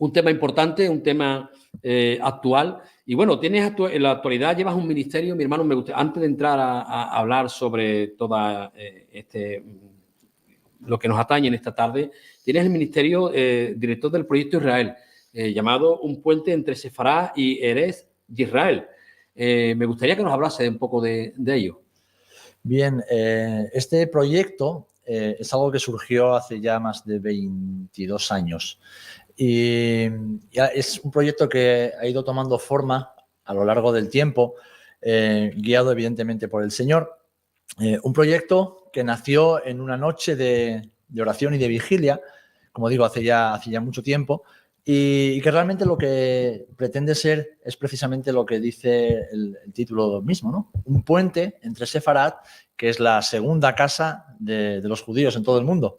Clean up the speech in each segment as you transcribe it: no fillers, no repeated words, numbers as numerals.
un tema importante, un tema actual. Y bueno, en la actualidad llevas un ministerio, mi hermano, me gusta, antes de entrar a hablar sobre toda lo que nos atañe en esta tarde, tienes el ministerio director del proyecto Israel, llamado Un puente entre Sefarad y Erez de Israel. Me gustaría que nos hablase un poco de ello. Bien, este proyecto es algo que surgió hace ya más de 22 años y es un proyecto que ha ido tomando forma a lo largo del tiempo, guiado evidentemente por el Señor. Un proyecto que nació en una noche de oración y de vigilia, como digo, hace ya mucho tiempo, y que realmente lo que pretende ser es precisamente lo que dice el título mismo, ¿no? Un puente entre Sefarad, que es la segunda casa de los judíos en todo el mundo,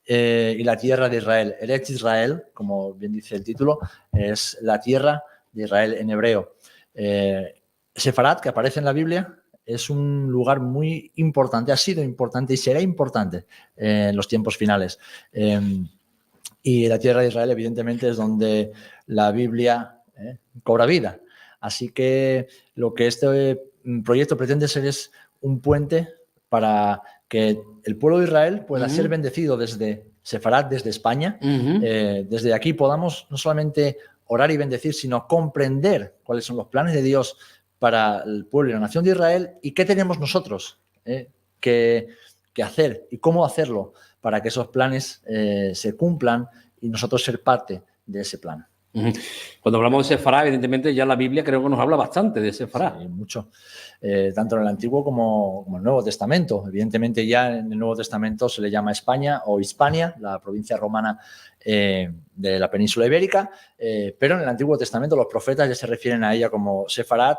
y la tierra de Israel. Eretz Israel, como bien dice el título, es la tierra de Israel en hebreo. Sefarad, que aparece en la Biblia, es un lugar muy importante, ha sido importante y será importante en los tiempos finales. Y la tierra de Israel, evidentemente, es donde la Biblia cobra vida. Así que lo que este proyecto pretende ser es un puente para que el pueblo de Israel pueda ser bendecido desde Sefarad, desde España. Desde aquí podamos no solamente orar y bendecir, sino comprender cuáles son los planes de Dios para el pueblo y la nación de Israel y qué tenemos nosotros que hacer y cómo hacerlo para que esos planes se cumplan y nosotros ser parte de ese plan. Cuando hablamos de Sefarad, evidentemente ya la Biblia creo que nos habla bastante de Sefarad. Sí, mucho. Tanto en el Antiguo como en el Nuevo Testamento. Evidentemente ya en el Nuevo Testamento se le llama España o Hispania, la provincia romana de la península ibérica, pero en el Antiguo Testamento los profetas ya se refieren a ella como Sefarad.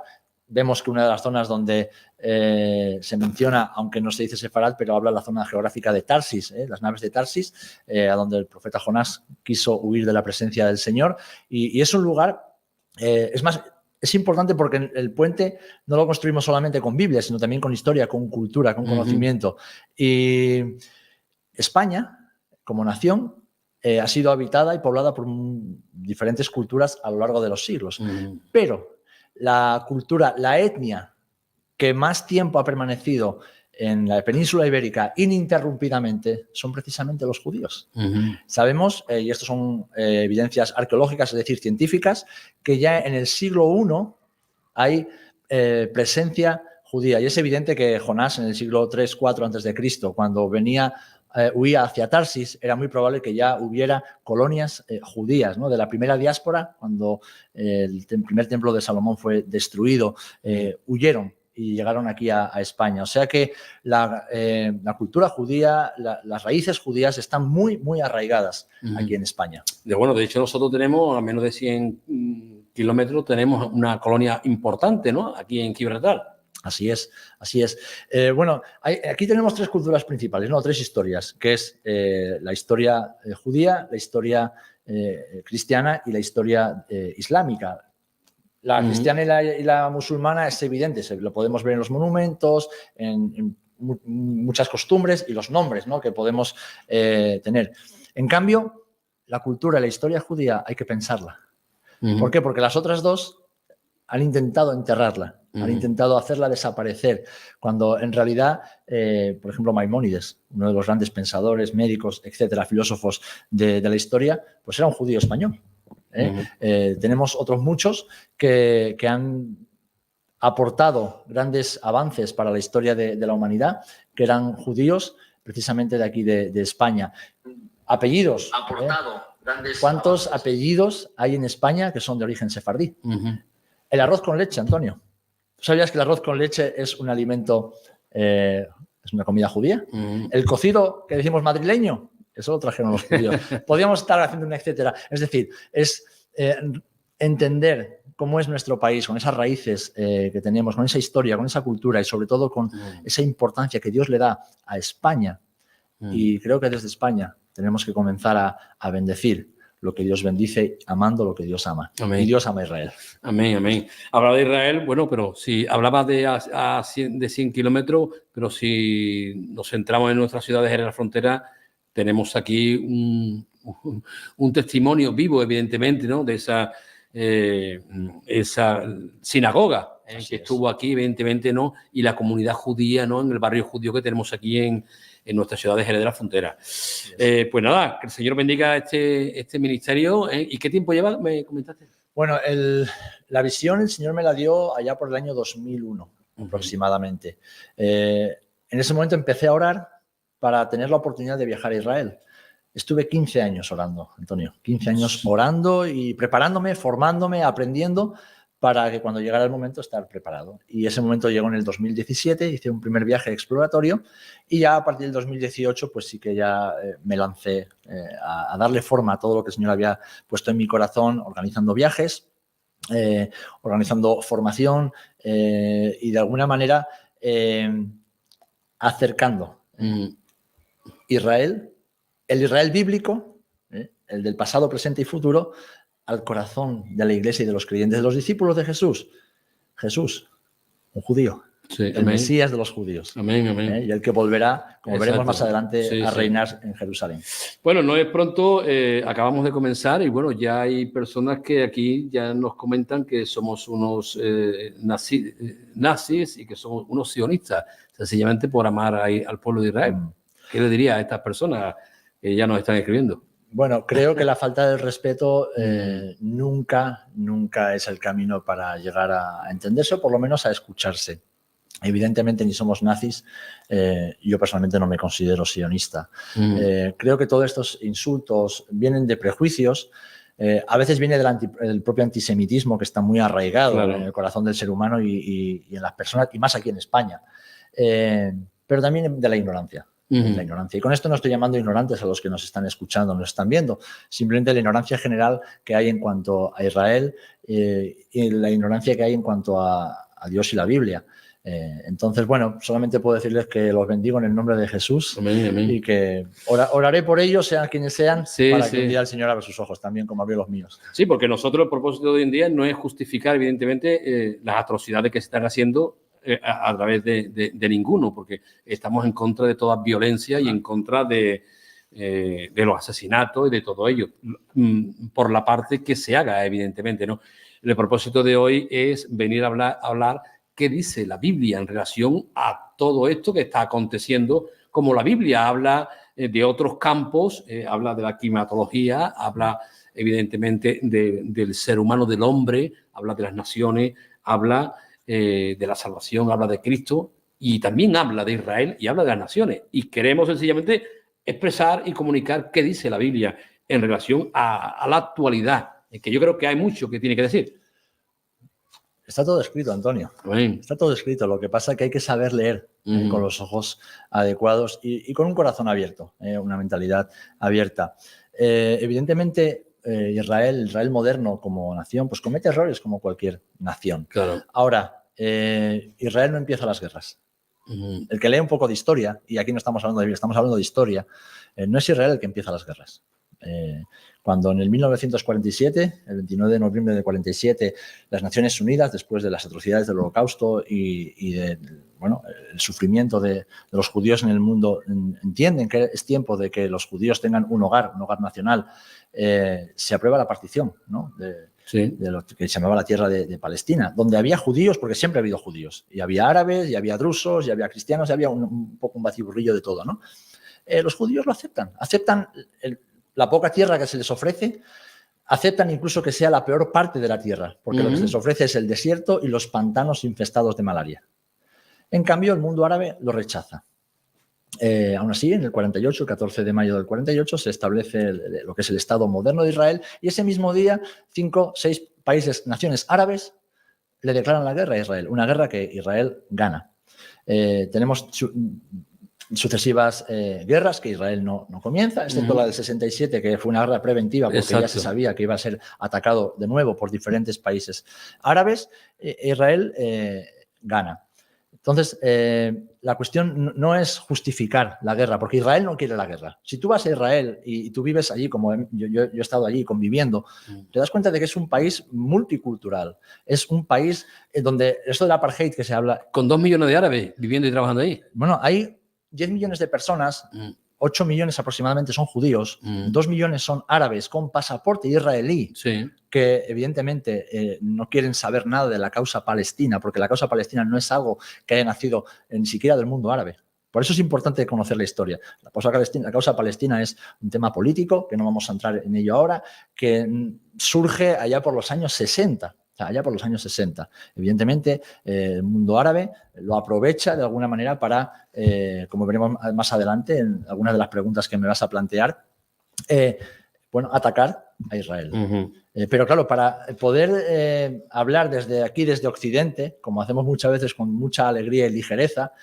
Vemos que una de las zonas donde se menciona, aunque no se dice Sefarad, pero habla la zona geográfica de Tarsis, las naves de Tarsis, a donde el profeta Jonás quiso huir de la presencia del Señor. Y es un lugar, es más, es importante porque el puente no lo construimos solamente con Biblia, sino también con historia, con cultura, con conocimiento. Y España, como nación, ha sido habitada y poblada por diferentes culturas a lo largo de los siglos. Pero la cultura, la etnia que más tiempo ha permanecido en la península ibérica ininterrumpidamente son precisamente los judíos. Sabemos, y esto son evidencias arqueológicas, es decir, científicas, que ya en el siglo I hay presencia judía. Y es evidente que Jonás en el siglo III, IV a.C., cuando huía hacia Tarsis, era muy probable que ya hubiera colonias judías, ¿no? De la primera diáspora, cuando el primer templo de Salomón fue destruido, huyeron y llegaron aquí a España. O sea que la cultura judía, las raíces judías están muy, muy arraigadas aquí en España. De hecho, nosotros tenemos a menos de 100 kilómetros, tenemos una colonia importante, ¿no? Aquí en Gibraltar. Así es, así es. Bueno, aquí tenemos tres culturas principales, ¿no? Tres historias, que es la historia judía, la historia cristiana y la historia islámica. La cristiana y la musulmana es evidente, lo podemos ver en los monumentos, en muchas costumbres y los nombres, ¿no? Que podemos tener. En cambio, la cultura y la historia judía hay que pensarla. ¿Por qué? Porque las otras dos han intentado enterrarla, han intentado hacerla desaparecer, cuando en realidad, por ejemplo, Maimónides, uno de los grandes pensadores, médicos, etcétera, filósofos de la historia, pues era un judío español. Tenemos otros muchos que han aportado grandes avances para la historia de la humanidad, que eran judíos precisamente de aquí de España. Apellidos. ¿Cuántos apellidos hay en España que son de origen sefardí? El arroz con leche, Antonio. ¿Tú sabías que el arroz con leche es un alimento, es una comida judía? El cocido que decimos madrileño, eso lo trajeron los judíos. Podríamos estar haciendo un etcétera. Es decir, es entender cómo es nuestro país, con esas raíces que tenemos, con esa historia, con esa cultura y sobre todo con esa importancia que Dios le da a España. Y creo que desde España tenemos que comenzar a bendecir lo que Dios bendice, amando lo que Dios ama. Amén. Y Dios ama a Israel. Amén, amén. Hablaba de Israel, bueno, pero si hablaba de 100 kilómetros, pero si nos centramos en nuestras ciudades en la frontera, tenemos aquí un testimonio vivo, evidentemente, ¿no? De esa sinagoga que estuvo aquí, evidentemente, ¿no? Y la comunidad judía, ¿no? En el barrio judío que tenemos aquí en nuestra ciudad de Jerez de la Frontera. Pues nada, que el Señor bendiga este ministerio. ¿Y qué tiempo lleva? ¿Me comentaste? Bueno, la visión el Señor me la dio allá por el año 2001, aproximadamente. En ese momento empecé a orar para tener la oportunidad de viajar a Israel. Estuve 15 años orando, Antonio, 15 años orando y preparándome, formándome, aprendiendo para que cuando llegara el momento estar preparado. Y ese momento llegó en el 2017, hice un primer viaje exploratorio y ya a partir del 2018 pues sí que ya me lancé a darle forma a todo lo que el Señor había puesto en mi corazón, organizando viajes, organizando formación y de alguna manera acercando Israel, el Israel bíblico, el del pasado, presente y futuro, al corazón de la iglesia y de los creyentes, de los discípulos de Jesús. Jesús, un judío, sí, el amén. Mesías de los judíos. Amén, amén. Y el que volverá, como veremos más adelante, a reinar en Jerusalén. Bueno, no es pronto, acabamos de comenzar y bueno, ya hay personas que aquí ya nos comentan que somos unos nazis y que somos unos sionistas, sencillamente por amar al pueblo de Israel. ¿Qué le diría a estas personas que ya nos están escribiendo? Bueno, creo que la falta de respeto nunca es el camino para llegar a entenderse o por lo menos a escucharse. Evidentemente ni somos nazis, yo personalmente no me considero sionista. Creo que todos estos insultos vienen de prejuicios, a veces viene del propio antisemitismo que está muy arraigado en el corazón del ser humano y en las personas, y más aquí en España, pero también de la ignorancia. La ignorancia. Y con esto no estoy llamando ignorantes a los que nos están escuchando, nos están viendo, simplemente la ignorancia general que hay en cuanto a Israel y la ignorancia que hay en cuanto a Dios y la Biblia. Entonces, bueno, solamente puedo decirles que los bendigo en el nombre de Jesús. Amén, amén. Y que oraré por ellos, sean quienes sean, para que un día el Señor abra sus ojos también, como abrió los míos. Sí, porque nosotros el propósito de hoy en día no es justificar, evidentemente, las atrocidades que se están haciendo a través de ninguno, porque estamos en contra de toda violencia y en contra de los asesinatos y de todo ello, por la parte que se haga, evidentemente, ¿no? El propósito de hoy es venir a hablar qué dice la Biblia en relación a todo esto que está aconteciendo, como la Biblia habla de otros campos, habla de la climatología, habla evidentemente del ser humano, del hombre, habla de las naciones, habla de la salvación, habla de Cristo y también habla de Israel y habla de las naciones. Y queremos sencillamente expresar y comunicar qué dice la Biblia en relación a la actualidad, que yo creo que hay mucho que tiene que decir. Está todo escrito, Antonio. Bien. Está todo escrito. Lo que pasa es que hay que saber leer con los ojos adecuados y con un corazón abierto, una mentalidad abierta. Evidentemente, Israel moderno como nación, pues comete errores como cualquier nación. Claro. Ahora, Israel no empieza las guerras. El que lee un poco de historia, y aquí no estamos hablando de Biblia, estamos hablando de historia, no es Israel el que empieza las guerras. Cuando en el 1947, el 29 de noviembre de 47, las Naciones Unidas, después de las atrocidades del Holocausto y el sufrimiento de los judíos en el mundo, entienden que es tiempo de que los judíos tengan un hogar nacional, se aprueba la partición, ¿no? de lo que se llamaba la tierra de Palestina, donde había judíos, porque siempre ha habido judíos, y había árabes, y había drusos, y había cristianos, y había un poco un batiburrillo de todo, ¿no? Los judíos lo aceptan la poca tierra que se les ofrece, aceptan incluso que sea la peor parte de la tierra, porque lo que se les ofrece es el desierto y los pantanos infestados de malaria. En cambio, el mundo árabe lo rechaza. Aún así, en el 48, el 14 de mayo del 48, se establece lo que es el Estado moderno de Israel y ese mismo día 5, 6 países, naciones árabes, le declaran la guerra a Israel, una guerra que Israel gana. Tenemos sucesivas guerras que Israel no comienza, excepto la del 67, que fue una guerra preventiva porque ya se sabía que iba a ser atacado de nuevo por diferentes países árabes. Israel gana. Entonces, la cuestión no es justificar la guerra, porque Israel no quiere la guerra. Si tú vas a Israel y tú vives allí, como yo he estado allí conviviendo, te das cuenta de que es un país multicultural. Es un país donde esto del apartheid que se habla... Con 2 millones de árabes viviendo y trabajando ahí. Bueno, hay 10 millones de personas 8 millones aproximadamente son judíos, 2 millones son árabes con pasaporte israelí, Sí. que evidentemente no quieren saber nada de la causa palestina, porque la causa palestina no es algo que haya nacido ni siquiera del mundo árabe. Por eso es importante conocer la historia. La causa palestina es un tema político, que no vamos a entrar en ello ahora, que surge allá por los años 60. O sea, allá por los años 60. Evidentemente, el mundo árabe lo aprovecha de alguna manera para, como veremos más adelante en algunas de las preguntas que me vas a plantear, atacar a Israel. Pero claro, para poder hablar desde aquí, desde Occidente, como hacemos muchas veces con mucha alegría y ligereza,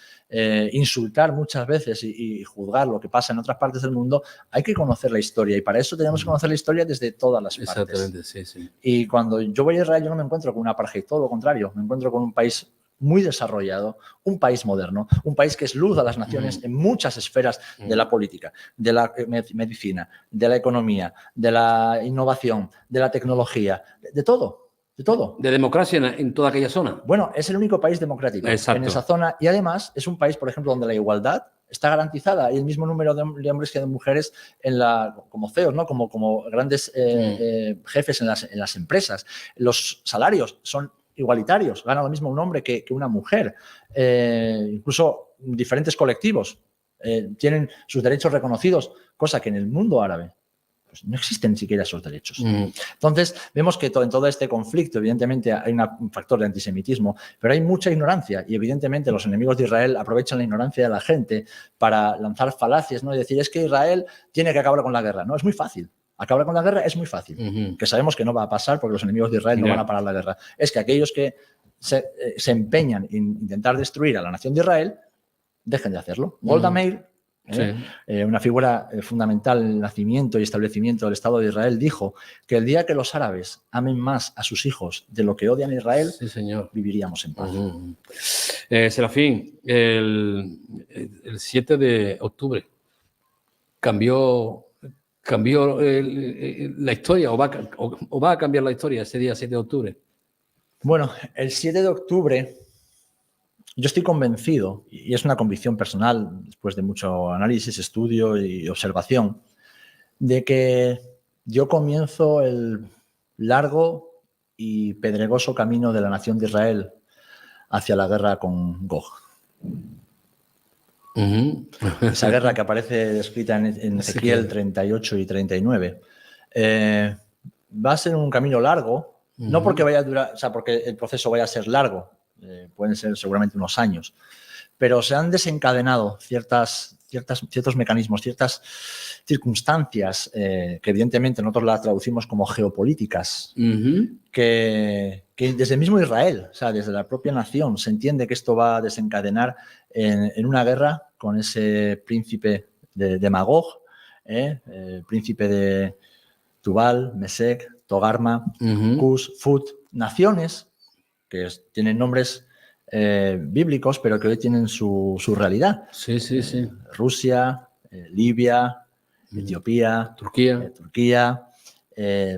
insultar muchas veces y juzgar lo que pasa en otras partes del mundo, hay que conocer la historia y para eso tenemos que conocer la historia desde todas las partes. Exactamente, sí, sí. Y cuando yo voy a Israel yo no me encuentro con un apartheid, todo lo contrario, me encuentro con un país muy desarrollado, un país moderno, un país que es luz a las naciones en muchas esferas de la política, de la medicina, de la economía, de la innovación, de la tecnología, de todo, de todo. De democracia en toda aquella zona. Bueno, es el único país democrático en esa zona y además es un país, por ejemplo, donde la igualdad está garantizada y el mismo número de hombres que de mujeres como CEOs, ¿no? como grandes jefes en las empresas. Los salarios son igualitarios, gana lo mismo un hombre que una mujer. Incluso diferentes colectivos tienen sus derechos reconocidos, cosa que en el mundo árabe pues no existen ni siquiera esos derechos. Entonces, vemos que en todo este conflicto, evidentemente, hay un factor de antisemitismo, pero hay mucha ignorancia y, evidentemente, los enemigos de Israel aprovechan la ignorancia de la gente para lanzar falacias, ¿no? Y decir, es que Israel tiene que acabar con la guerra. No, es muy fácil. Acabar con la guerra es muy fácil, que sabemos que no va a pasar porque los enemigos de Israel no van a parar la guerra. Es que aquellos que se empeñan en intentar destruir a la nación de Israel, dejen de hacerlo. Golda Meir, una figura fundamental en el nacimiento y establecimiento del Estado de Israel, dijo que el día que los árabes amen más a sus hijos de lo que odian a Israel, viviríamos en paz. Serafín, el 7 de octubre cambió la historia o va a cambiar la historia ese día 7 de octubre? Bueno, el 7 de octubre yo estoy convencido, y es una convicción personal después de mucho análisis, estudio y observación, de que yo comienzo el largo y pedregoso camino de la nación de Israel hacia la guerra con Gog. Esa guerra que aparece descrita en Ezequiel 38 y 39 va a ser un camino largo, no porque vaya a durar, o sea, porque el proceso vaya a ser largo, pueden ser seguramente unos años, pero se han desencadenado ciertos mecanismos, ciertas circunstancias que evidentemente nosotros las traducimos como geopolíticas, que desde el mismo Israel, o sea, desde la propia nación, se entiende que esto va a desencadenar en una guerra con ese príncipe de Magog, príncipe de Tubal, Mesec, Togarma, Cus, Fut, naciones que tienen nombres bíblicos, pero que hoy tienen su realidad. Sí. Rusia, Libia, Etiopía, Turquía,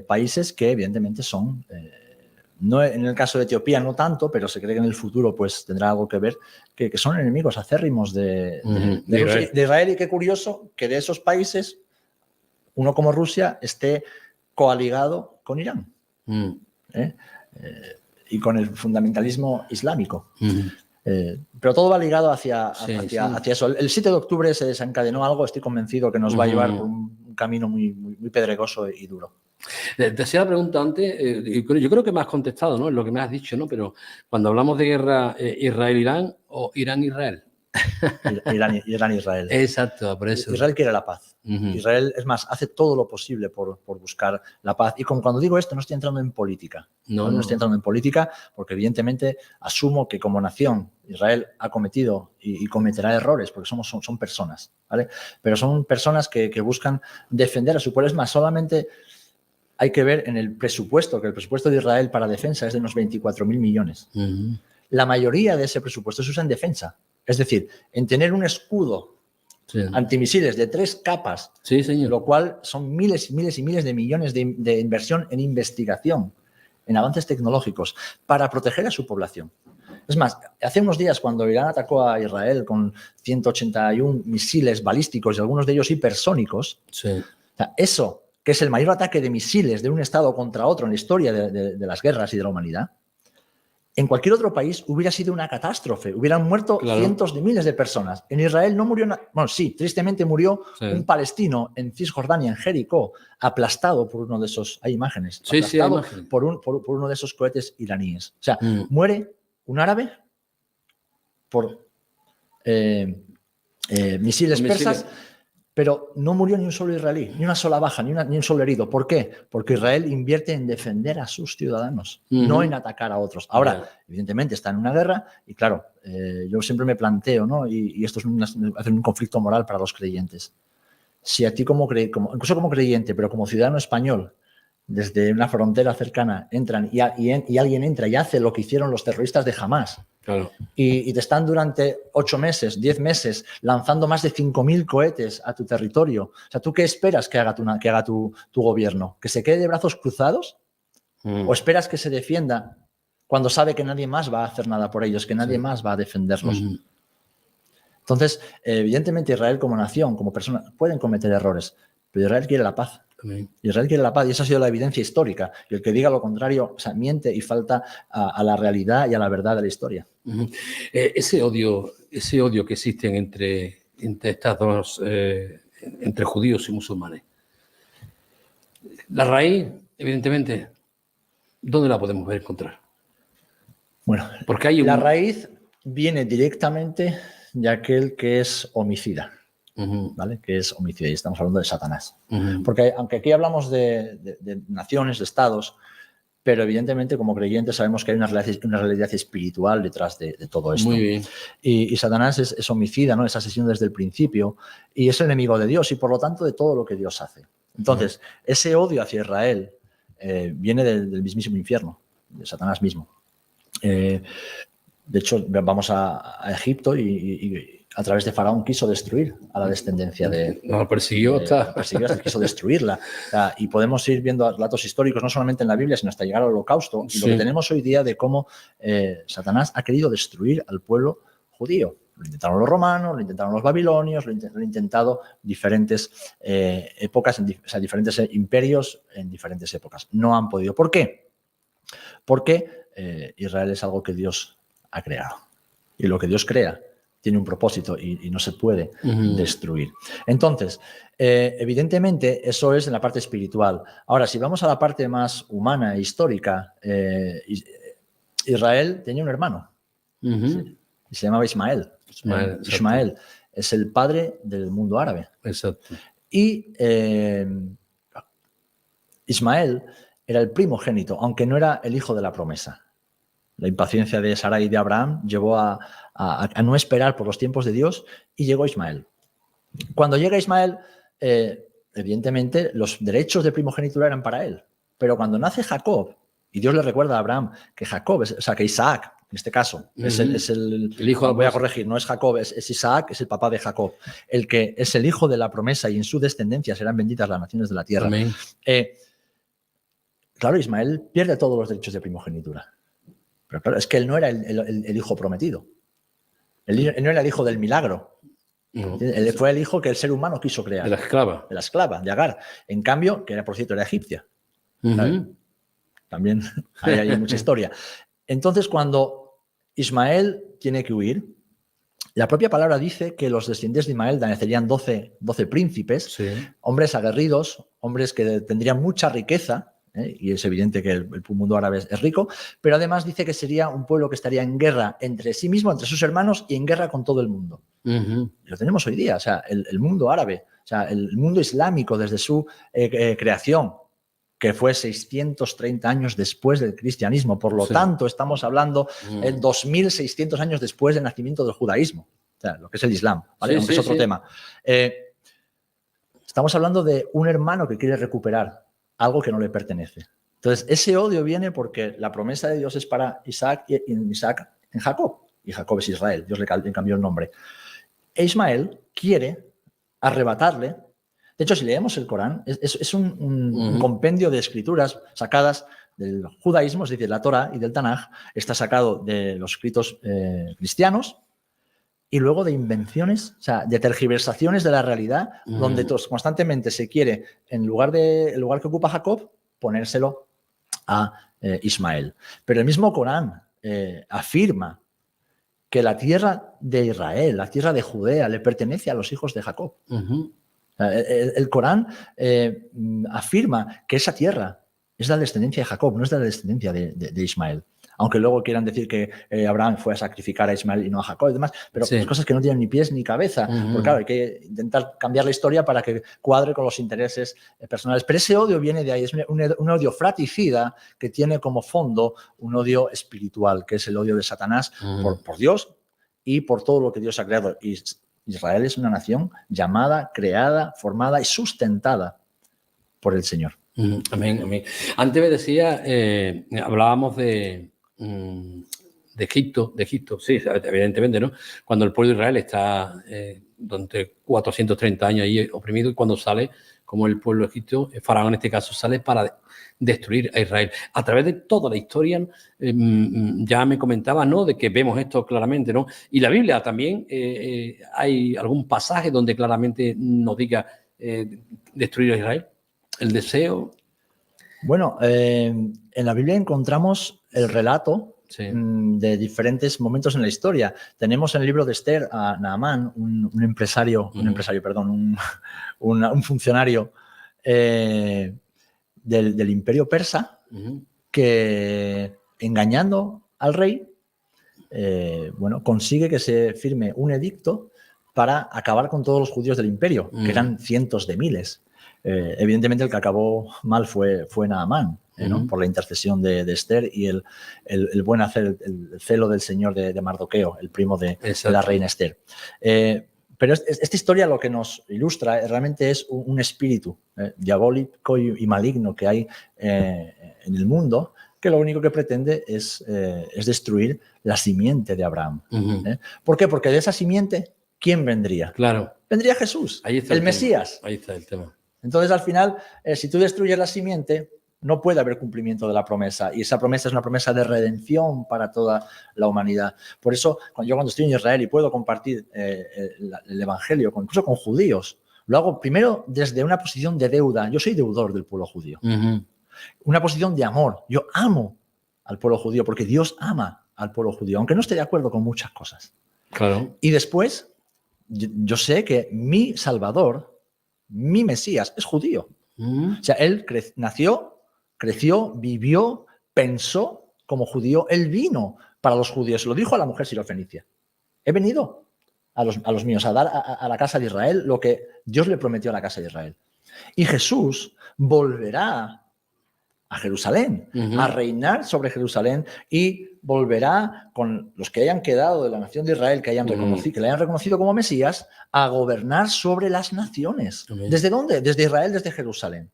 países que evidentemente son, no, en el caso de Etiopía no tanto, pero se cree que en el futuro pues tendrá algo que ver, que son enemigos acérrimos de Israel. Y qué curioso que de esos países, uno como Rusia esté coaligado con Irán. Y con el fundamentalismo islámico. Pero todo va ligado hacia eso. El 7 de octubre se desencadenó algo, estoy convencido que nos va a llevar por un camino muy peregoso y duro. Te hacía la pregunta antes, yo creo que me has contestado, ¿no? Es lo que me has dicho, ¿no? Pero cuando hablamos de guerra Israel-Irán o Irán-Israel. Irán-Israel. Exacto, por eso. Israel quiere la paz. Israel, es más, hace todo lo posible por buscar la paz. Y cuando digo esto, no estoy entrando en política. No estoy entrando en política porque, evidentemente, asumo que como nación Israel ha cometido y cometerá errores porque son personas, ¿vale? Pero son personas que buscan defender a su pueblo. Es más, solamente hay que ver en el presupuesto, que el presupuesto de Israel para defensa es de unos 24.000 millones. La mayoría de ese presupuesto se usa en defensa. Es decir, en tener un escudo antimisiles de 3 capas, lo cual son miles y miles y miles de millones de inversión en investigación, en avances tecnológicos, para proteger a su población. Es más, hace unos días cuando Irán atacó a Israel con 181 misiles balísticos y algunos de ellos hipersónicos, Sí. o sea, eso, que es el mayor ataque de misiles de un Estado contra otro en la historia de las guerras y de la humanidad, en cualquier otro país hubiera sido una catástrofe. Hubieran muerto cientos de miles de personas. En Israel no murió bueno, sí, tristemente murió un palestino en Cisjordania, en Jericó, aplastado por uno de esos... Hay imágenes. Sí, sí, hay imágenes. Por uno de esos cohetes iraníes. O sea, muere un árabe por misiles persas, pero no murió ni un solo israelí, ni una sola baja, ni un solo herido. ¿Por qué? Porque Israel invierte en defender a sus ciudadanos, no en atacar a otros. Ahora, evidentemente, está en una guerra y, claro, yo siempre me planteo, ¿no? Y esto es un conflicto moral para los creyentes. Si a ti, incluso como creyente, pero como ciudadano español, desde una frontera cercana entran y alguien entra y hace lo que hicieron los terroristas de Hamás, claro, y te están durante 8 meses, 10 meses lanzando más de 5.000 cohetes a tu territorio. O sea, ¿tú qué esperas que haga tu gobierno? ¿Que se quede de brazos cruzados? ¿O esperas que se defienda cuando sabe que nadie más va a hacer nada por ellos, que nadie más va a defenderlos? Entonces, evidentemente Israel como nación, como persona, pueden cometer errores, pero Israel quiere la paz. Israel quiere la paz y esa ha sido la evidencia histórica. Y el que diga lo contrario, o sea, miente y falta a la realidad y a la verdad de la historia. Ese odio que existe entre estas dos, entre judíos y musulmanes, la raíz, evidentemente, ¿dónde la podemos encontrar? Bueno, porque la raíz viene directamente de aquel que es homicida. ¿Vale? Que es homicida, y estamos hablando de Satanás. Porque aunque aquí hablamos de naciones, de estados, pero evidentemente como creyentes sabemos que hay una realidad espiritual detrás de todo esto. Muy bien. Y Satanás es homicida, ¿no? Es asesino desde el principio y es enemigo de Dios y por lo tanto de todo lo que Dios hace. Entonces, ese odio hacia Israel viene del mismísimo infierno, de Satanás mismo. De hecho, vamos a Egipto y a través de Faraón quiso destruir a la descendencia de... No, persiguió hasta... quiso destruirla. Y podemos ir viendo relatos históricos, no solamente en la Biblia, sino hasta llegar al Holocausto. Y lo que tenemos hoy día de cómo Satanás ha querido destruir al pueblo judío. Lo intentaron los romanos, lo intentaron los babilonios, lo han intentado diferentes épocas, o sea, diferentes imperios en diferentes épocas. No han podido. ¿Por qué? Porque Israel es algo que Dios ha creado. Y lo que Dios crea tiene un propósito y no se puede destruir. Entonces, evidentemente, eso es en la parte espiritual. Ahora, si vamos a la parte más humana e histórica, Israel tenía un hermano. ¿Sí? Y se llamaba Ismael. Ismael es el padre del mundo árabe. Exacto. Y Ismael era el primogénito, aunque no era el hijo de la promesa. La impaciencia de Sarai y de Abraham llevó a no esperar por los tiempos de Dios y llegó Ismael. Cuando llega Ismael, evidentemente los derechos de primogenitura eran para él. Pero cuando nace Jacob, y Dios le recuerda a Abraham que Jacob, o sea, que Isaac, en este caso, es el hijo, voy a corregir, no es Jacob, es Isaac, es el papá de Jacob, el que es el hijo de la promesa y en su descendencia serán benditas las naciones de la tierra. Claro, Ismael pierde todos los derechos de primogenitura. Pero claro, es que él no era el hijo prometido. Él no era el hijo del milagro. Él fue el hijo que el ser humano quiso crear. De la esclava. De la esclava, de Agar. En cambio, que era, por cierto, era egipcia. También hay mucha historia. Entonces, cuando Ismael tiene que huir, la propia palabra dice que los descendientes de Ismael nacerían 12 príncipes, hombres aguerridos, hombres que tendrían mucha riqueza, y es evidente que el mundo árabe es rico, pero además dice que sería un pueblo que estaría en guerra entre sí mismo, entre sus hermanos y en guerra con todo el mundo. Lo tenemos hoy día, o sea, el mundo árabe, o sea, el mundo islámico desde su creación, que fue 630 años después del cristianismo. Por lo tanto, estamos hablando de 2600 años después del nacimiento del judaísmo, o sea, lo que es el Islam, ¿vale? Aunque es otro tema. Estamos hablando de un hermano que quiere recuperar algo que no le pertenece. Entonces, ese odio viene porque la promesa de Dios es para Isaac y Isaac en Jacob. Y Jacob es Israel. Dios le cambió el nombre. E Ismael quiere arrebatarle. De hecho, si leemos el Corán, es un compendio de escrituras sacadas del judaísmo, es decir, la Torá y del Tanaj, está sacado de los escritos cristianos y luego de invenciones, o sea, de tergiversaciones de la realidad, donde constantemente se quiere, el lugar que ocupa Jacob, ponérselo a Ismael. Pero el mismo Corán afirma que la tierra de Israel, la tierra de Judea, le pertenece a los hijos de Jacob. El Corán afirma que esa tierra es la descendencia de Jacob, no es la descendencia de Ismael. Aunque luego quieran decir que Abraham fue a sacrificar a Ismael y no a Jacob y demás, pero sí, cosas que no tienen ni pies ni cabeza. Porque claro, hay que intentar cambiar la historia para que cuadre con los intereses personales. Pero ese odio viene de ahí, es un odio fratricida que tiene como fondo un odio espiritual, que es el odio de Satanás por Dios y por todo lo que Dios ha creado. Y Israel es una nación llamada, creada, formada y sustentada por el Señor. Amén, amén. Antes me decía, hablábamos de Egipto, sí, evidentemente, ¿no? Cuando el pueblo de Israel está durante 430 años ahí oprimido y cuando sale, como el pueblo de Egipto, Faraón en este caso, sale para destruir a Israel. A través de toda la historia, ya me comentaba, ¿no? De que vemos esto claramente, ¿no? Y la Biblia también, hay algún pasaje donde claramente nos diga destruir a Israel. El deseo. Bueno, en la Biblia encontramos el relato de diferentes momentos en la historia. Tenemos en el libro de Esther a Naamán, un funcionario del imperio persa que, engañando al rey, consigue que se firme un edicto para acabar con todos los judíos del imperio, que eran cientos de miles. Evidentemente el que acabó mal fue Naamán, ¿no? Por la intercesión de Esther y el buen hacer, el celo del señor de Mardoqueo, el primo de la reina Esther. Pero esta historia lo que nos ilustra realmente es un espíritu diabólico y maligno que hay en el mundo, que lo único que pretende es destruir la simiente de Abraham. ¿Por qué? Porque de esa simiente, ¿quién vendría? Claro. Vendría Jesús, Ahí está el Mesías. Ahí está el tema. Entonces, al final, si tú destruyes la simiente, no puede haber cumplimiento de la promesa. Y esa promesa es una promesa de redención para toda la humanidad. Por eso, cuando estoy en Israel y puedo compartir el Evangelio, incluso con judíos, lo hago primero desde una posición de deuda. Yo soy deudor del pueblo judío. Una posición de amor. Yo amo al pueblo judío porque Dios ama al pueblo judío, aunque no esté de acuerdo con muchas cosas. Claro. Y después, yo sé que mi Salvador, mi Mesías, es judío. O sea, él nació, creció, vivió, pensó como judío. Él vino para los judíos. Lo dijo a la mujer sirofenicia. He venido a los míos a dar a la casa de Israel lo que Dios le prometió a la casa de Israel. Y Jesús volverá a Jerusalén, a reinar sobre Jerusalén y volverá con los que hayan quedado de la nación de Israel, que le hayan reconocido como Mesías, a gobernar sobre las naciones. ¿Desde dónde? Desde Israel, desde Jerusalén.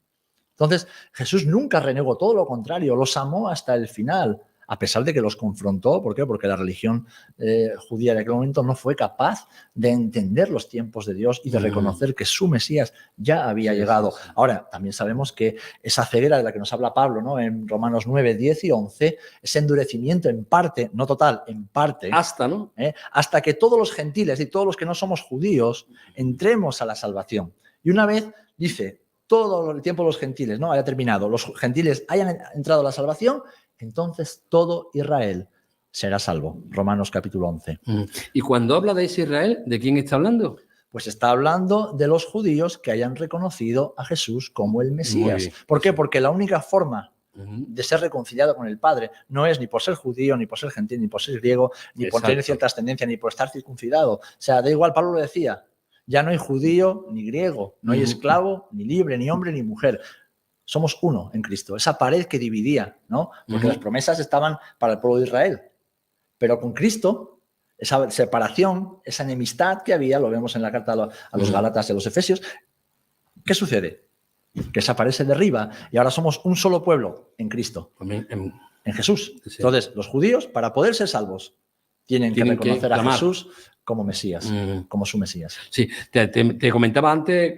Entonces, Jesús nunca renegó, todo lo contrario, los amó hasta el final, a pesar de que los confrontó. ¿Por qué? Porque la religión judía de aquel momento no fue capaz de entender los tiempos de Dios y de reconocer que su Mesías ya había llegado. Sí. Ahora, también sabemos que esa ceguera de la que nos habla Pablo, ¿no? En Romanos 9, 10 y 11, ese endurecimiento en parte, no total, en parte, hasta que todos los gentiles y todos los que no somos judíos entremos a la salvación. Y una vez, dice, todo el tiempo los gentiles, ¿no? Haya terminado, los gentiles hayan entrado a la salvación, entonces todo Israel será salvo. Romanos capítulo 11. Y cuando habla de ese Israel, ¿de quién está hablando? Pues está hablando de los judíos que hayan reconocido a Jesús como el Mesías. ¿Por qué? Porque la única forma de ser reconciliado con el Padre no es ni por ser judío, ni por ser gentil, ni por ser griego, ni por tener cierta ascendencia, ni por estar circuncidado. O sea, da igual, Pablo lo decía, ya no hay judío ni griego, no hay esclavo, ni libre, ni hombre, ni mujer. Somos uno en Cristo, esa pared que dividía, ¿no? Porque las promesas estaban para el pueblo de Israel. Pero con Cristo, esa separación, esa enemistad que había, lo vemos en la carta a los Gálatas y a los Efesios, ¿qué sucede? Que esa pared se derriba y ahora somos un solo pueblo en Cristo, en Jesús. Sí. Entonces, los judíos, para poder ser salvos, tienen que reconocer a Jesús como Mesías, como su Mesías. Sí, te comentaba antes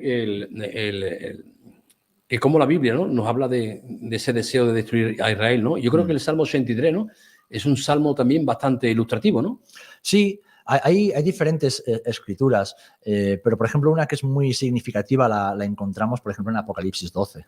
Es como la Biblia, ¿no? Nos habla de ese deseo de destruir a Israel, ¿no? Yo creo que el Salmo 83, ¿no? Es un salmo también bastante ilustrativo, ¿no? Sí, hay diferentes escrituras, pero por ejemplo una que es muy significativa la encontramos, por ejemplo, en Apocalipsis 12.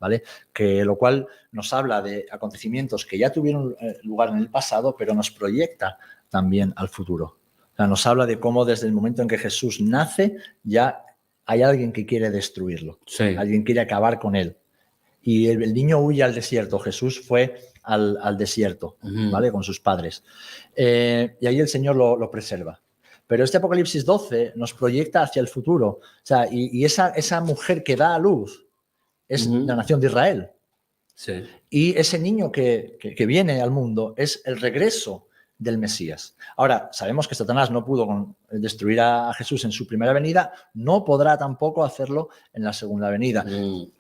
¿Vale? Que lo cual nos habla de acontecimientos que ya tuvieron lugar en el pasado, pero nos proyecta también al futuro. O sea, nos habla de cómo desde el momento en que Jesús nace ya hay alguien que quiere destruirlo, Sí. alguien quiere acabar con él. Y el niño huye al desierto, Jesús fue al desierto, ¿vale? Con sus padres. Y ahí el Señor lo preserva. Pero este Apocalipsis 12 nos proyecta hacia el futuro. O sea, y esa mujer que da a luz es la nación de Israel. Sí. Y ese niño que viene al mundo es el regreso del Mesías. Ahora, sabemos que Satanás no pudo destruir a Jesús en su primera venida, no podrá tampoco hacerlo en la segunda venida.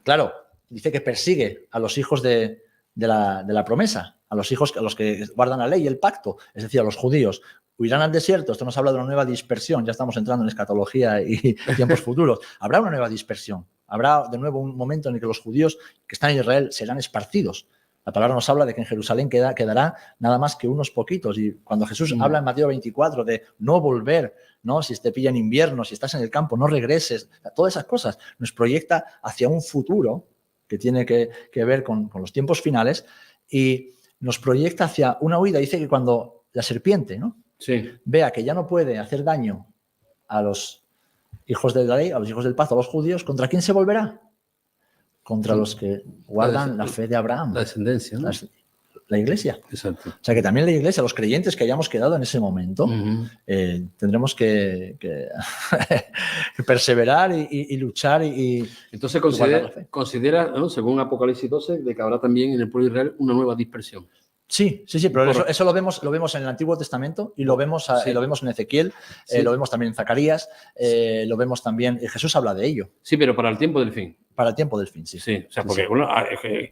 Claro, dice que persigue a los hijos de la promesa, a los hijos a los que guardan la ley y el pacto, es decir, a los judíos. Huirán al desierto, esto nos habla de una nueva dispersión, ya estamos entrando en escatología y tiempos futuros. Habrá una nueva dispersión, habrá de nuevo un momento en el que los judíos que están en Israel serán esparcidos. La palabra nos habla de que en Jerusalén quedará nada más que unos poquitos. Y cuando Jesús habla en Mateo 24 de no volver, ¿no? Si te pilla en invierno, si estás en el campo, no regreses. Todas esas cosas nos proyecta hacia un futuro que tiene que ver con los tiempos finales y nos proyecta hacia una huida. Dice que cuando la serpiente, ¿no? Sí. Vea que ya no puede hacer daño a los hijos de la ley, a los hijos del pacto, a los judíos, ¿contra quién se volverá? Contra los que guardan la fe de Abraham. La descendencia, ¿no? La iglesia. Exacto. O sea que también la iglesia, los creyentes que hayamos quedado en ese momento, tendremos que perseverar y luchar y entonces considera, ¿no? Según Apocalipsis 12, de que habrá también en el pueblo de Israel una nueva dispersión. Sí, pero eso lo vemos en el Antiguo Testamento y lo vemos en Ezequiel, lo vemos también en Zacarías, lo vemos también, Jesús habla de ello. Sí, pero para el tiempo del fin. Para el tiempo del fin, sí. Sí, o sea, porque bueno,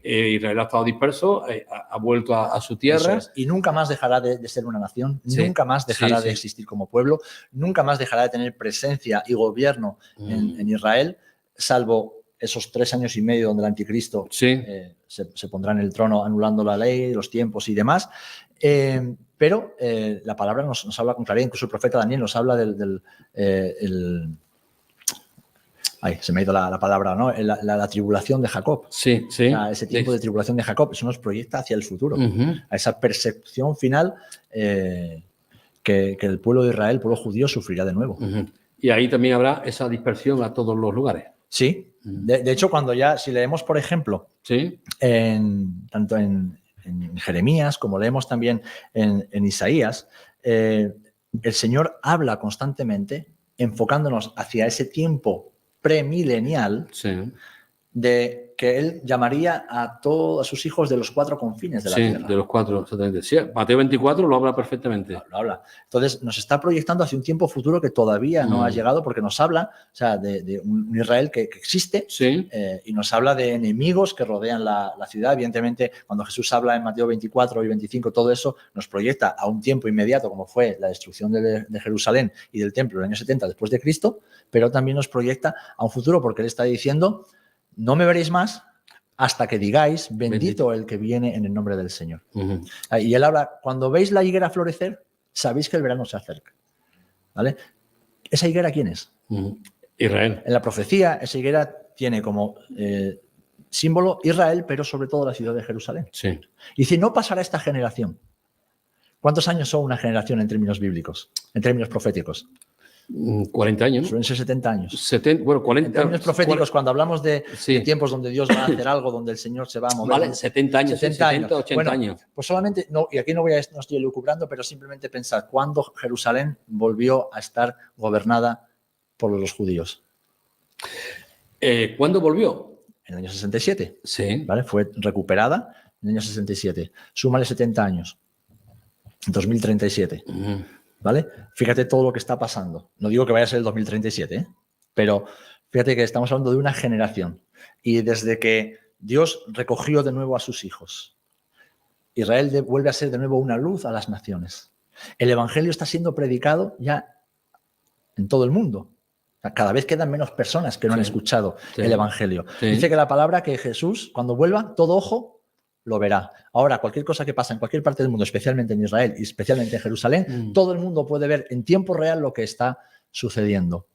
Israel ha estado disperso, ha vuelto a su tierra. Y nunca más dejará de ser una nación, nunca más dejará de existir como pueblo, nunca más dejará de tener presencia y gobierno en Israel, salvo esos 3 años y medio donde el anticristo se pondrá en el trono anulando la ley, los tiempos y demás. Pero la palabra nos habla con claridad, incluso el profeta Daniel nos habla se me ha ido la palabra, ¿no? La tribulación de Jacob. Sí. O sea, ese tiempo de tribulación de Jacob, eso nos proyecta hacia el futuro, a esa percepción final que el pueblo de Israel, el pueblo judío, sufrirá de nuevo. Y ahí también habrá esa dispersión a todos los lugares. Sí. De hecho, si leemos, por ejemplo, tanto en Jeremías como leemos también en Isaías, el Señor habla constantemente enfocándonos hacia ese tiempo premilenial de que Él llamaría a todos sus hijos de los 4 confines de la tierra. Sí, de los 4, exactamente. Sí, Mateo 24 lo habla perfectamente. Lo habla. Entonces, nos está proyectando hacia un tiempo futuro que todavía no ha llegado porque nos habla, o sea, de un Israel que existe y nos habla de enemigos que rodean la ciudad. Evidentemente, cuando Jesús habla en Mateo 24 y 25, todo eso nos proyecta a un tiempo inmediato como fue la destrucción de Jerusalén y del templo en el año 70 después de Cristo, pero también nos proyecta a un futuro porque Él está diciendo: no me veréis más hasta que digáis, bendito el que viene en el nombre del Señor. Y Él habla, cuando veis la higuera florecer, sabéis que el verano se acerca. ¿Vale? ¿Esa higuera quién es? Israel. En la profecía, esa higuera tiene como símbolo Israel, pero sobre todo la ciudad de Jerusalén. Sí. Y dice, no pasará esta generación. ¿Cuántos años son una generación en términos bíblicos, en términos proféticos? 40 años, ¿no? Suelen ser 70 años. 40. En términos proféticos, cuando hablamos de tiempos donde Dios va a hacer algo, donde el Señor se va a mover. Vale, 70 años, 70, 80 años. Pues solamente, y aquí no estoy elucubrando, pero simplemente pensar cuándo Jerusalén volvió a estar gobernada por los judíos. ¿Cuándo volvió? En el año 67. Sí. ¿Vale? Fue recuperada en el año 67. Súmale 70 años. 2037. ¿Vale? Fíjate todo lo que está pasando. No digo que vaya a ser el 2037, pero fíjate que estamos hablando de una generación. Y desde que Dios recogió de nuevo a sus hijos, Israel vuelve a ser de nuevo una luz a las naciones. El Evangelio está siendo predicado ya en todo el mundo. sea, cada vez quedan menos personas que no han escuchado el Evangelio. Sí. Dice que la palabra que Jesús, cuando vuelva, todo ojo lo verá. Ahora, cualquier cosa que pasa en cualquier parte del mundo, especialmente en Israel y especialmente en Jerusalén, todo el mundo puede ver en tiempo real lo que está sucediendo.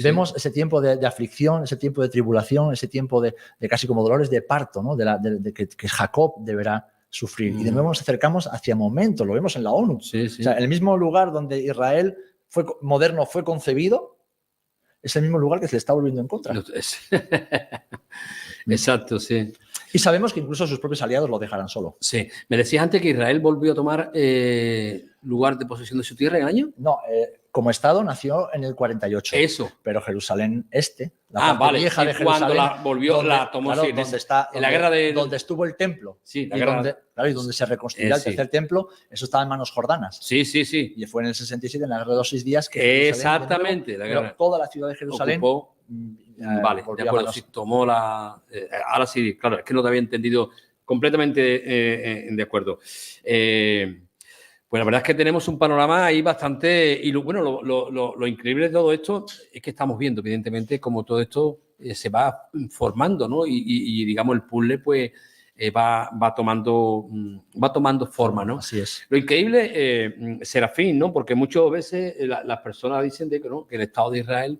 Vemos ese tiempo de aflicción, ese tiempo de tribulación, ese tiempo de casi como dolores de parto, ¿no? de que Jacob deberá sufrir. Y de nuevo nos acercamos hacia momentos, lo vemos en la ONU. O sea, el mismo lugar donde Israel moderno fue concebido es el mismo lugar que se le está volviendo en contra. Exacto, sí. Y sabemos que incluso sus propios aliados lo dejarán solo. Sí. ¿Me decías antes que Israel volvió a tomar lugar de posesión de su tierra en el año? No, como Estado nació en el 48. Eso. Pero Jerusalén la parte vieja de Jerusalén, la tomó, claro, donde estuvo el templo. Sí, y donde se reconstruyó el tercer templo, eso estaba en manos jordanas. Sí. Y fue en el 67, en la guerra de los 6 días, que exactamente, toda la ciudad de Jerusalén ocupó. Vale, de acuerdo, sí, tomó la... ahora sí, claro, es que no te había entendido completamente de acuerdo. Pues la verdad es que tenemos un panorama ahí bastante... Y lo increíble de todo esto es que estamos viendo, evidentemente, cómo todo esto se va formando, ¿no? Y digamos, el puzzle, pues, va tomando forma, ¿no? Así es. Lo increíble, Serafín, ¿no? Porque muchas veces las personas dicen que el Estado de Israel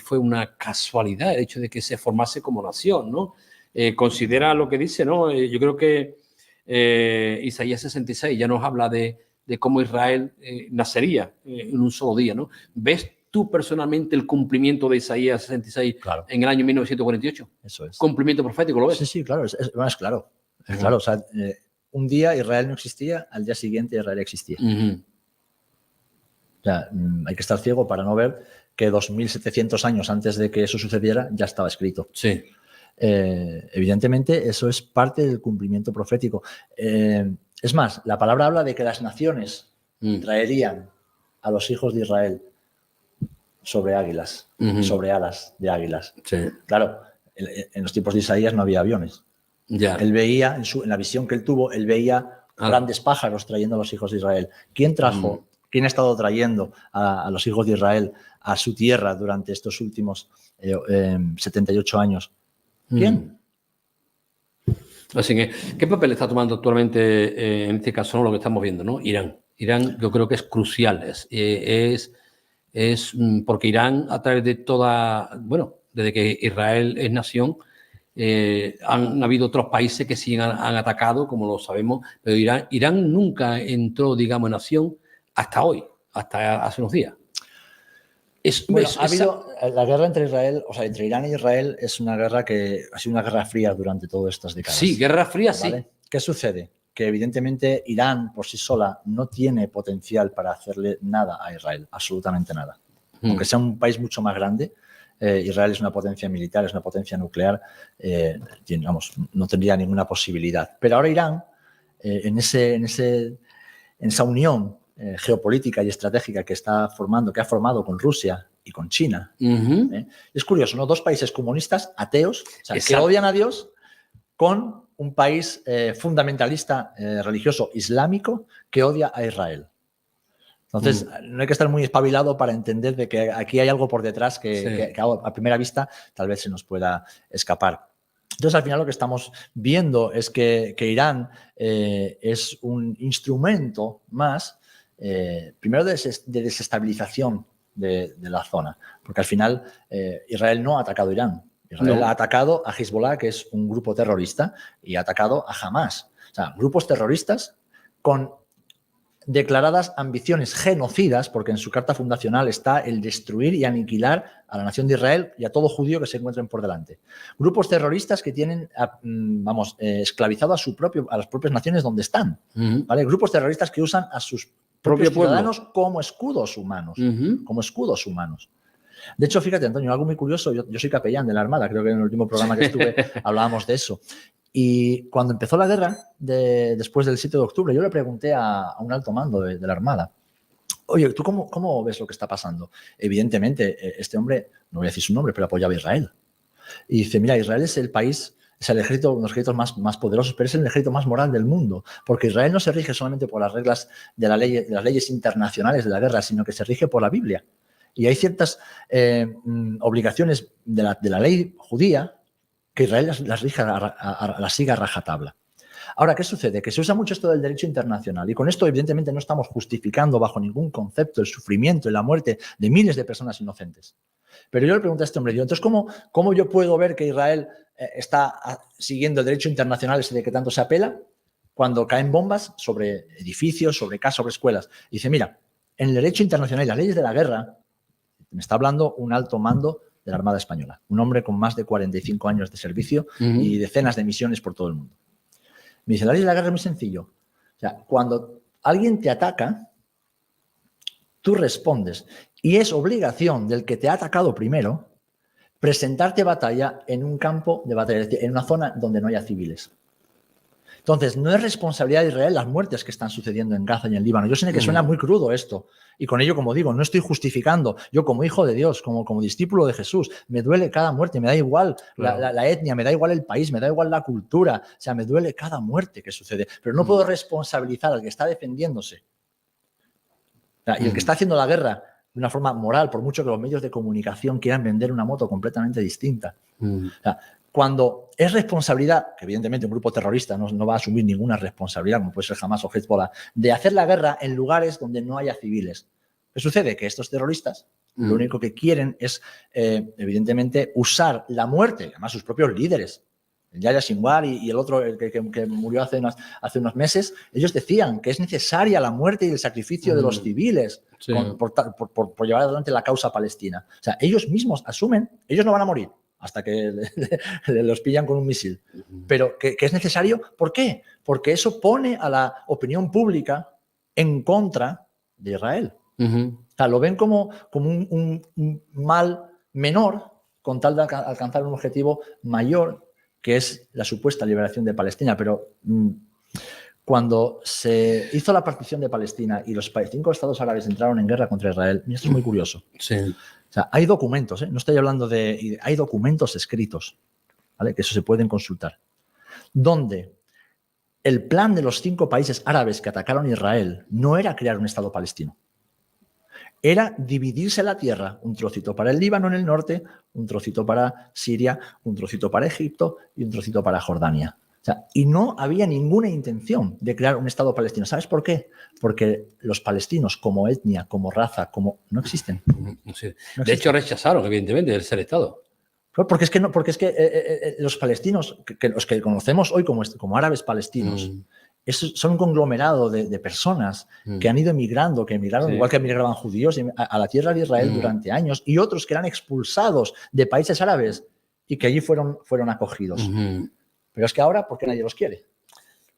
fue una casualidad el hecho de que se formase como nación, ¿no? Considera lo que dice, ¿no? Yo creo que Isaías 66 ya nos habla de cómo Israel nacería en un solo día, ¿no? ¿Ves tú personalmente el cumplimiento de Isaías 66 en el año 1948? Eso es. ¿Cumplimiento profético, lo ves? Sí, claro, es claro. Es claro, o sea, un día Israel no existía, al día siguiente Israel existía. O sea, hay que estar ciego para no ver que 2700 años antes de que eso sucediera ya estaba escrito. Sí. Evidentemente, eso es parte del cumplimiento profético. Es más, la palabra habla de que las naciones traerían a los hijos de Israel sobre águilas, sobre alas de águilas. Sí. Claro, en los tiempos de Isaías no había aviones. Ya. Él veía, en la visión que él tuvo, él veía grandes pájaros trayendo a los hijos de Israel. ¿Quién trajo? ¿Quién ha estado trayendo a los hijos de Israel a su tierra durante estos últimos 78 años? ¿Quién? Así que, ¿qué papel está tomando actualmente, en este caso, ¿no? Lo que estamos viendo, ¿no? Irán. Irán, yo creo que es crucial. Es porque Irán, a través de desde que Israel es nación, han habido otros países que sí han atacado, como lo sabemos, pero Irán nunca entró, digamos, en acción hasta hoy, hasta hace unos días. Ha habido la guerra entre Irán e Israel es una guerra que ha sido una guerra fría durante todas estas décadas. Sí, guerra fría, ¿vale? Sí. ¿Qué sucede? Que evidentemente Irán por sí sola no tiene potencial para hacerle nada a Israel, absolutamente nada. Aunque sea un país mucho más grande, Israel es una potencia militar, es una potencia nuclear, no tendría ninguna posibilidad. Pero ahora Irán, en esa unión geopolítica y estratégica que ha formado con Rusia y con China. Es curioso, ¿no? Dos países comunistas, ateos, que odian a Dios, con un país fundamentalista religioso islámico que odia a Israel. Entonces, no hay que estar muy espabilado para entender de que aquí hay algo por detrás que a primera vista tal vez se nos pueda escapar. Entonces, al final lo que estamos viendo es que Irán es un instrumento más, primero de desestabilización de la zona, porque al final Israel no ha atacado a Irán. Israel ha atacado a Hezbollah, que es un grupo terrorista, y ha atacado a Hamas. O sea, grupos terroristas con declaradas ambiciones genocidas, porque en su carta fundacional está el destruir y aniquilar a la nación de Israel y a todo judío que se encuentren por delante. Grupos terroristas que tienen, esclavizado a las propias naciones donde están. ¿Vale? Grupos terroristas que usan a sus propios ciudadanos como escudos humanos. Como escudos humanos. De hecho, fíjate, Antonio, algo muy curioso. Yo soy capellán de la Armada, creo que en el último programa que estuve hablábamos de eso. Y cuando empezó la guerra, después del 7 de octubre, yo le pregunté a un alto mando de la Armada: oye, ¿tú cómo ves lo que está pasando? Evidentemente, este hombre, no voy a decir su nombre, pero apoyaba a Israel. Y dice: mira, Israel es el país, es el ejército, uno de los ejércitos más poderosos, pero es el ejército más moral del mundo, porque Israel no se rige solamente por las reglas de las leyes internacionales de la guerra, sino que se rige por la Biblia. Y hay ciertas obligaciones de la ley judía que Israel las siga a rajatabla. Ahora, ¿qué sucede? Que se usa mucho esto del derecho internacional y con esto evidentemente no estamos justificando bajo ningún concepto el sufrimiento y la muerte de miles de personas inocentes. Pero yo le pregunté a este hombre, entonces, ¿cómo yo puedo ver que Israel está siguiendo el derecho internacional ese de que tanto se apela cuando caen bombas sobre edificios, sobre casas, sobre escuelas? Y dice, mira, en el derecho internacional y las leyes de la guerra, me está hablando un alto mando de la Armada Española, un hombre con más de 45 años de servicio y decenas de misiones por todo el mundo. Me dice, la ley de la guerra es muy sencillo. O sea, cuando alguien te ataca, tú respondes. Y es obligación del que te ha atacado primero presentarte batalla en un campo de batalla, es decir, en una zona donde no haya civiles. Entonces, no es responsabilidad de Israel las muertes que están sucediendo en Gaza y en Líbano. Yo sé que suena muy crudo esto. Y con ello, como digo, no estoy justificando. Yo como hijo de Dios, como discípulo de Jesús, me duele cada muerte. Me da igual la etnia, me da igual el país, me da igual la cultura. O sea, me duele cada muerte que sucede. Pero no puedo responsabilizar al que está defendiéndose. O sea, y el que está haciendo la guerra de una forma moral, por mucho que los medios de comunicación quieran vender una moto completamente distinta. O sea, cuando es responsabilidad, que evidentemente un grupo terrorista no va a asumir ninguna responsabilidad, como puede ser Hamas o Hezbollah, de hacer la guerra en lugares donde no haya civiles. ¿Qué sucede? Que estos terroristas lo único que quieren es, evidentemente, usar la muerte, además sus propios líderes, el Yahya Sinwar y el otro el que murió hace unos meses, ellos decían que es necesaria la muerte y el sacrificio de los civiles por llevar adelante la causa palestina. O sea, ellos mismos asumen, ellos no van a morir hasta que los pillan con un misil. Pero que es necesario, ¿por qué? Porque eso pone a la opinión pública en contra de Israel. O sea, lo ven como un mal menor con tal de alcanzar un objetivo mayor, que es la supuesta liberación de Palestina. Pero cuando se hizo la partición de Palestina y los 5 estados árabes entraron en guerra contra Israel, y esto es muy curioso. Sí. O sea, hay documentos, no estoy hablando de... Hay documentos escritos, ¿vale? Que eso se pueden consultar, donde el plan de los 5 países árabes que atacaron a Israel no era crear un estado palestino. Era dividirse la tierra, un trocito para el Líbano en el norte, un trocito para Siria, un trocito para Egipto y un trocito para Jordania. O sea, y no había ninguna intención de crear un Estado palestino. ¿Sabes por qué? Porque los palestinos como etnia, como raza, no existen. Sí. No existen. De hecho, rechazaron, evidentemente, el ser Estado. Porque es que los palestinos, los que conocemos hoy como árabes palestinos, son un conglomerado de personas que han ido emigrando, que emigraron, igual que emigraban judíos, a la tierra de Israel durante años, y otros que eran expulsados de países árabes y que allí fueron acogidos. Pero es que ahora, ¿por qué nadie los quiere?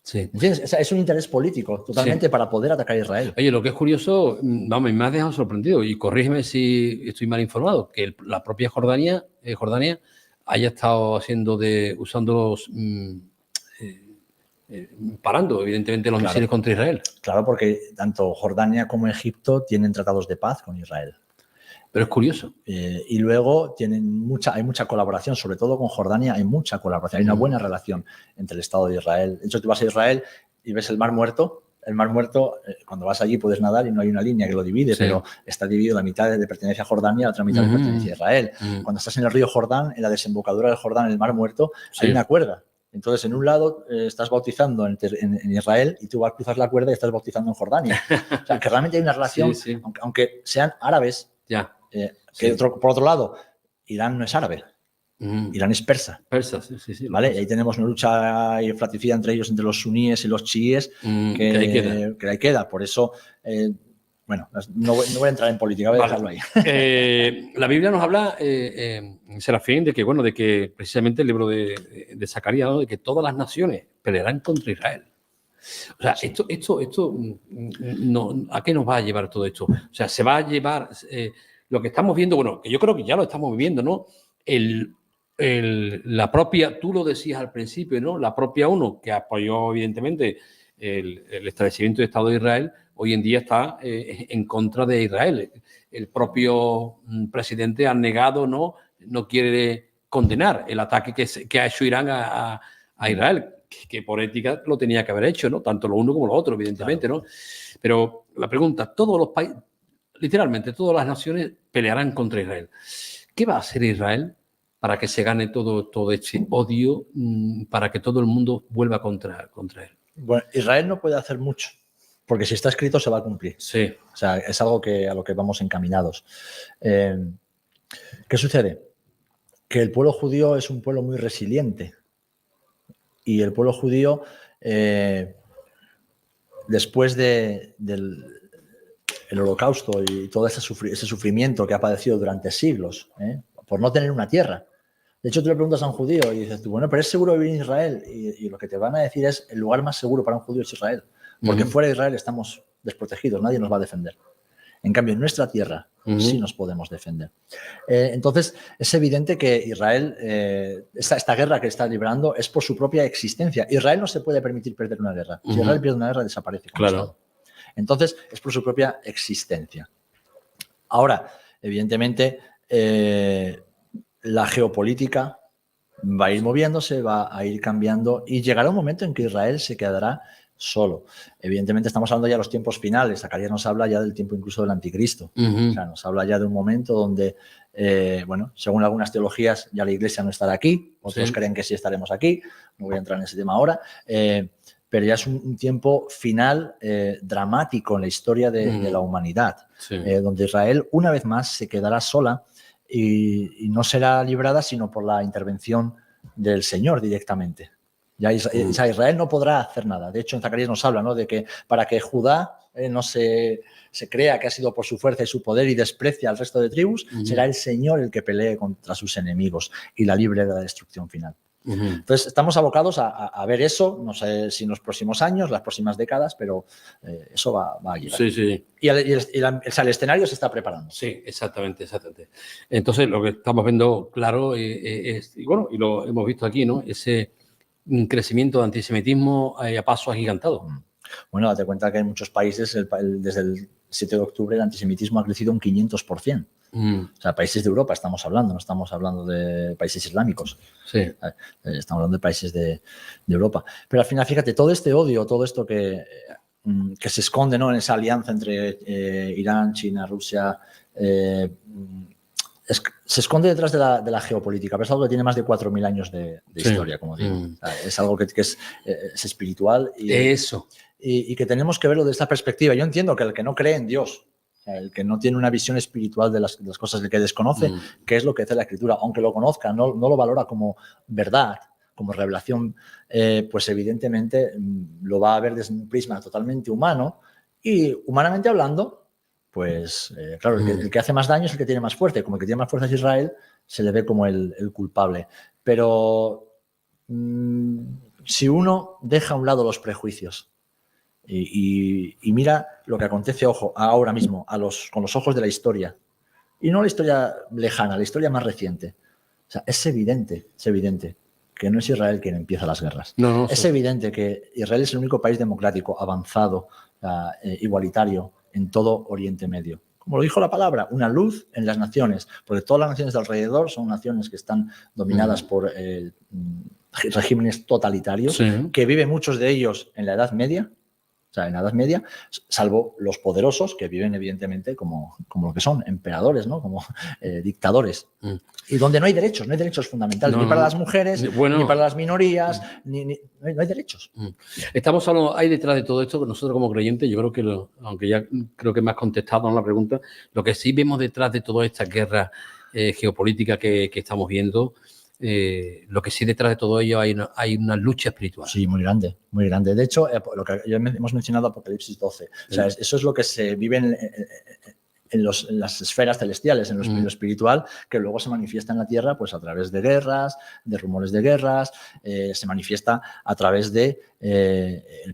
Sí. ¿Entiendes? O sea, es un interés político totalmente para poder atacar a Israel. Oye, lo que es curioso, vamos, me has dejado sorprendido, y corrígeme si estoy mal informado, que la propia Jordania haya estado usando parando, evidentemente, los misiles contra Israel. Claro, porque tanto Jordania como Egipto tienen tratados de paz con Israel. Pero es curioso. Y luego hay mucha colaboración, sobre todo con Jordania hay mucha colaboración, hay una buena relación entre el Estado de Israel. De hecho, tú vas a Israel y ves el Mar Muerto. El Mar Muerto, cuando vas allí puedes nadar y no hay una línea que lo divide, pero está dividido, la mitad de pertenece a Jordania, la otra mitad pertenece a Israel. Cuando estás en el río Jordán, en la desembocadura del Jordán, en el Mar Muerto, hay una cuerda. Entonces, en un lado estás bautizando en Israel y tú vas a cruzar la cuerda y estás bautizando en Jordania. O sea, que realmente hay una relación, aunque sean árabes. Por otro lado, Irán no es árabe, Irán es persa. ¿Vale? Y ahí tenemos una lucha fratricida entre ellos, entre los suníes y los chiíes, que ahí queda. Por eso, bueno, no voy a entrar en política, voy a dejarlo ahí. La Biblia nos habla, Serafín, de que precisamente el libro de Zacarías, ¿no? De que todas las naciones pelearán contra Israel. O sea, esto no, ¿a qué nos va a llevar todo esto? O sea, se va a llevar lo que estamos viendo, bueno, que yo creo que ya lo estamos viviendo, ¿no? La propia, tú lo decías al principio, ¿no? La propia ONU, que apoyó evidentemente el establecimiento del Estado de Israel, hoy en día está en contra de Israel. El propio presidente ha negado, no quiere condenar el ataque que ha hecho Irán a Israel, que por ética lo tenía que haber hecho, ¿no? Tanto lo uno como lo otro, evidentemente, claro. ¿No? Pero la pregunta, todos los países, literalmente, todas las naciones pelearán contra Israel. ¿Qué va a hacer Israel para que se gane todo este odio, para que todo el mundo vuelva contra él? Bueno, Israel no puede hacer mucho, porque si está escrito se va a cumplir. Sí. O sea, es algo a lo que vamos encaminados. ¿Qué sucede? Que el pueblo judío es un pueblo muy resiliente. Y el pueblo judío, después del Holocausto y todo ese sufrimiento que ha padecido durante siglos, por no tener una tierra. De hecho, tú le preguntas a un judío y dices tú, bueno, pero ¿es seguro vivir en Israel? Y lo que te van a decir es, el lugar más seguro para un judío es Israel. Porque fuera de Israel estamos desprotegidos, nadie nos va a defender. En cambio, en nuestra tierra sí nos podemos defender. Entonces, es evidente que Israel, esta guerra que está librando es por su propia existencia. Israel no se puede permitir perder una guerra. Si Israel pierde una guerra, desaparece como Estado. Entonces, es por su propia existencia. Ahora, evidentemente, la geopolítica va a ir moviéndose, va a ir cambiando y llegará un momento en que Israel se quedará solo. Evidentemente estamos hablando ya de los tiempos finales. Zacarías nos habla ya del tiempo incluso del anticristo. O sea, nos habla ya de un momento donde, bueno, según algunas teologías ya la Iglesia no estará aquí, otros creen que sí estaremos aquí, no voy a entrar en ese tema ahora, pero ya es un tiempo final dramático en la historia de la humanidad, donde Israel una vez más se quedará sola y no será librada sino por la intervención del Señor directamente. Ya Israel no podrá hacer nada. De hecho, en Zacarías nos habla, ¿no?, de que para que Judá no se crea que ha sido por su fuerza y su poder y desprecia al resto de tribus, será el Señor el que pelee contra sus enemigos y la libre de la destrucción final. Entonces, estamos abocados a ver eso, no sé si en los próximos años, las próximas décadas, pero eso va a llegar. Sí. Y el escenario se está preparando. Sí, exactamente. Entonces, lo que estamos viendo claro es, y bueno, y lo hemos visto aquí, ¿no?, ese crecimiento de antisemitismo a paso agigantado. Bueno, date cuenta que en muchos países, desde el 7 de octubre, el antisemitismo ha crecido un 500%. O sea, países de Europa estamos hablando, no estamos hablando de países islámicos. Sí. Estamos hablando de países de Europa. Pero al final, fíjate, todo este odio, todo esto que se esconde, ¿no?, en esa alianza entre Irán, China, Rusia, se esconde detrás de la geopolítica, pero es algo que tiene más de 4.000 años de historia, como digo. O sea, es algo que es espiritual y que tenemos que verlo de esta perspectiva. Yo entiendo que el que no cree en Dios, o sea, el que no tiene una visión espiritual de las cosas, el que desconoce qué es lo que hace la Escritura, aunque lo conozca, no lo valora como verdad, como revelación, pues evidentemente lo va a ver desde un prisma totalmente humano y, humanamente hablando, pues claro, el que hace más daño es el que tiene más fuerza. Como el que tiene más fuerza es Israel, se le ve como el culpable. Pero si uno deja a un lado los prejuicios y mira lo que acontece, ojo, ahora mismo, con los ojos de la historia, y no la historia lejana, la historia más reciente, o sea, es evidente que no es Israel quien empieza las guerras. Es evidente que Israel es el único país democrático, avanzado, igualitario en todo Oriente Medio. Como lo dijo la palabra, una luz en las naciones, porque todas las naciones de alrededor son naciones que están dominadas por regímenes totalitarios, que viven muchos de ellos en la Edad Media, o sea, en la Edad Media, salvo los poderosos, que viven evidentemente como lo que son, emperadores, ¿no?, como dictadores. Y donde no hay derechos fundamentales, ni para las mujeres, ni para las minorías, no hay derechos. Estamos hablando, hay detrás de todo esto, que nosotros como creyentes, yo creo que, aunque ya creo que me has contestado en la pregunta, lo que sí vemos detrás de toda esta guerra geopolítica que estamos viendo, lo que sí detrás de todo ello hay una lucha espiritual. Sí, muy grande, muy grande. De hecho, lo que ya hemos mencionado Apocalipsis 12. O sea, eso es lo que se vive en las esferas celestiales, en lo espiritual, que luego se manifiesta en la tierra pues a través de guerras, de rumores de guerras, se manifiesta a través de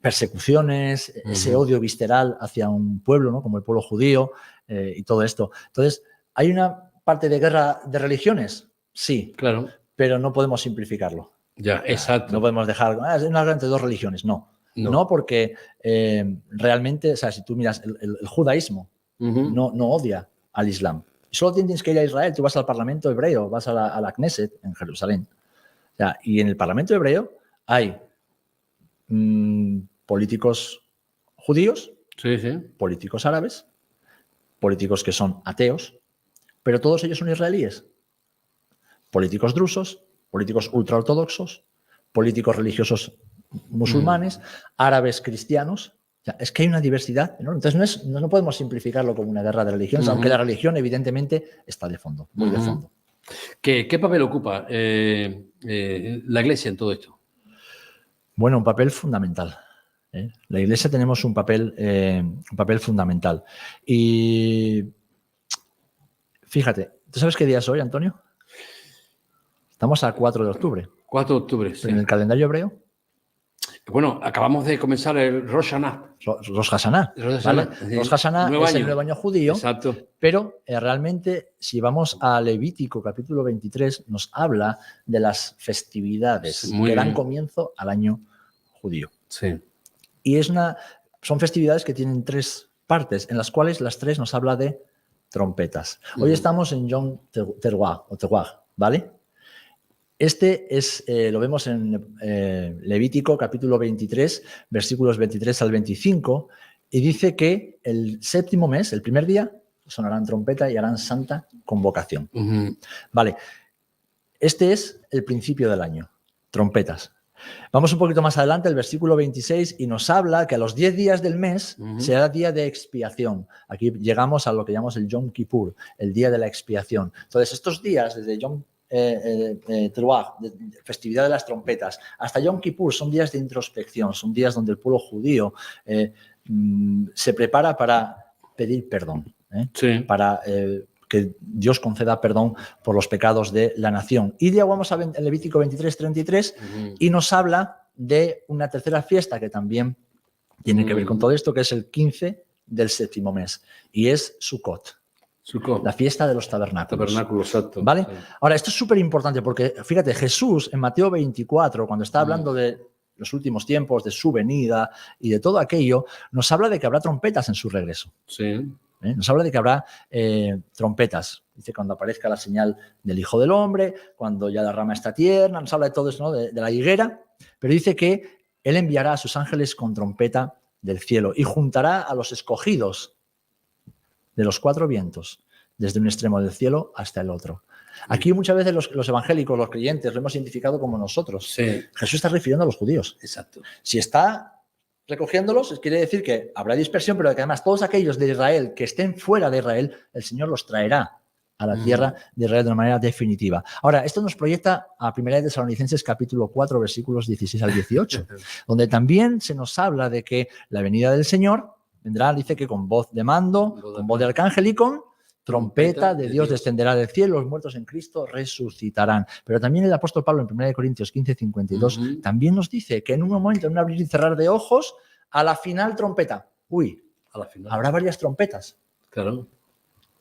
persecuciones, ese odio visceral hacia un pueblo, ¿no?, como el pueblo judío, y todo esto. Entonces, ¿hay una parte de guerra de religiones? Sí, claro, pero no podemos simplificarlo. Ya, exacto. No podemos dejar, es una guerra entre dos religiones. No, porque realmente, o sea, si tú miras el judaísmo, no odia al Islam. Solo tienes que ir a Israel, tú vas al Parlamento hebreo, vas a la Knesset en Jerusalén. O sea, y en el Parlamento hebreo hay políticos judíos, políticos árabes, políticos que son ateos, pero todos ellos son israelíes. Políticos drusos, políticos ultraortodoxos, políticos religiosos musulmanes, árabes cristianos. O sea, es que hay una diversidad, ¿no? Entonces no podemos simplificarlo como una guerra de religiones, aunque la religión evidentemente está de fondo, muy de fondo. ¿Qué papel ocupa la Iglesia en todo esto? Bueno, un papel fundamental. La Iglesia tenemos un papel fundamental. Y fíjate, ¿tú sabes qué día es hoy, Antonio? Estamos a 4 de octubre. 4 de octubre, sí. En el calendario hebreo. Bueno, acabamos de comenzar el Rosh Hashanah. Rosh Hashanah. ¿Vale? Rosh Hashanah es el nuevo año judío. Exacto. Pero realmente, si vamos a Levítico capítulo 23, nos habla de las festividades que dan comienzo al año judío. Sí. Y son festividades que tienen 3 partes, en las cuales las 3 nos habla de trompetas. Hoy estamos en Yom Teruah, ¿vale? Lo vemos en Levítico capítulo 23, versículos 23 al 25, y dice que el 7º mes, el primer día, sonarán trompeta y harán santa convocación. Vale, este es el principio del año, trompetas. Vamos un poquito más adelante, el versículo 26, y nos habla que a los 10 días del mes será día de expiación. Aquí llegamos a lo que llamamos el Yom Kippur, el día de la expiación. Entonces, estos días, desde Yom Teruah, festividad de las trompetas, hasta Yom Kippur, son días de introspección, son días donde el pueblo judío se prepara para pedir perdón, para que Dios conceda perdón por los pecados de la nación. Y luego vamos a Levítico 23, 33 y nos habla de una tercera fiesta que también tiene que ver con todo esto, que es el 15 del 7º mes, y es Sukkot. La fiesta de los tabernáculos. Exacto. ¿Vale? Sí. Ahora, esto es súper importante porque, fíjate, Jesús en Mateo 24, cuando está hablando de los últimos tiempos, de su venida y de todo aquello, nos habla de que habrá trompetas en su regreso. Sí. Nos habla de que habrá trompetas. Dice cuando aparezca la señal del Hijo del Hombre, cuando ya la rama está tierna, nos habla de todo eso, ¿no? de la higuera, pero dice que Él enviará a sus ángeles con trompeta del cielo y juntará a los escogidos de los 4 vientos, desde un extremo del cielo hasta el otro. Aquí muchas veces los evangélicos, los creyentes, lo hemos identificado como nosotros. Sí. Jesús está refiriendo a los judíos. Exacto. Si está recogiéndolos, quiere decir que habrá dispersión, pero que además todos aquellos de Israel que estén fuera de Israel, el Señor los traerá a la tierra de Israel de una manera definitiva. Ahora, esto nos proyecta a 1 de Tesalonicenses capítulo 4, versículos 16 al 18, donde también se nos habla de que la venida del Señor vendrá, dice que con voz de mando, con voz de arcángel y con trompeta de Dios descenderá del cielo, los muertos en Cristo resucitarán. Pero también el apóstol Pablo en 1 Corintios 15, 52 también nos dice que en un momento, en un abrir y cerrar de ojos, a la final trompeta. A la final. Habrá varias trompetas. Claro.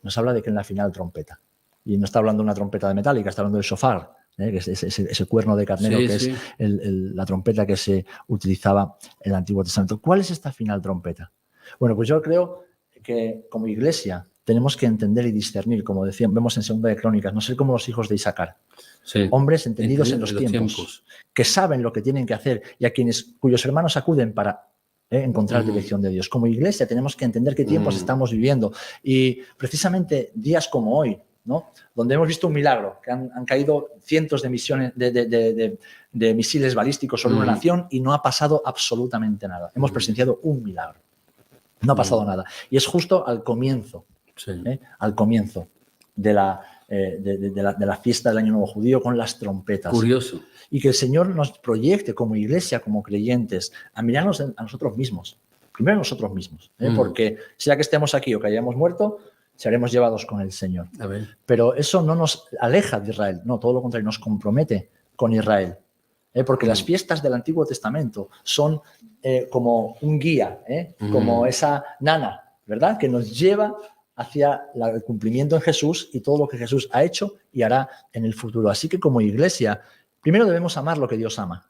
Nos habla de que en la final trompeta. Y no está hablando de una trompeta de metálica, está hablando del shofar, que es ese cuerno de carnero, que es la trompeta que se utilizaba en el Antiguo Testamento. ¿Cuál es esta final trompeta? Bueno, pues yo creo que como iglesia tenemos que entender y discernir, como decían, vemos en Segunda de Crónicas, no ser como los hijos de Isaacar. Hombres entendidos en los tiempos, que saben lo que tienen que hacer y a cuyos hermanos acuden para encontrar dirección de Dios. Como iglesia tenemos que entender qué tiempos estamos viviendo y precisamente días como hoy, ¿no? Donde hemos visto un milagro, que han caído cientos de misiles balísticos sobre una nación y no ha pasado absolutamente nada. Hemos presenciado un milagro. No ha pasado nada. Y es justo al comienzo, al comienzo de la fiesta del Año Nuevo Judío con las trompetas. Curioso. Y que el Señor nos proyecte como iglesia, como creyentes, a mirarnos a nosotros mismos. Primero a nosotros mismos. Porque sea que estemos aquí o que hayamos muerto, seremos llevados con el Señor. A ver. Pero eso no nos aleja de Israel. No, todo lo contrario, nos compromete con Israel. Porque las fiestas del Antiguo Testamento son como un guía, como esa nana, ¿verdad? Que nos lleva hacia el cumplimiento en Jesús y todo lo que Jesús ha hecho y hará en el futuro. Así que como iglesia, primero debemos amar lo que Dios ama.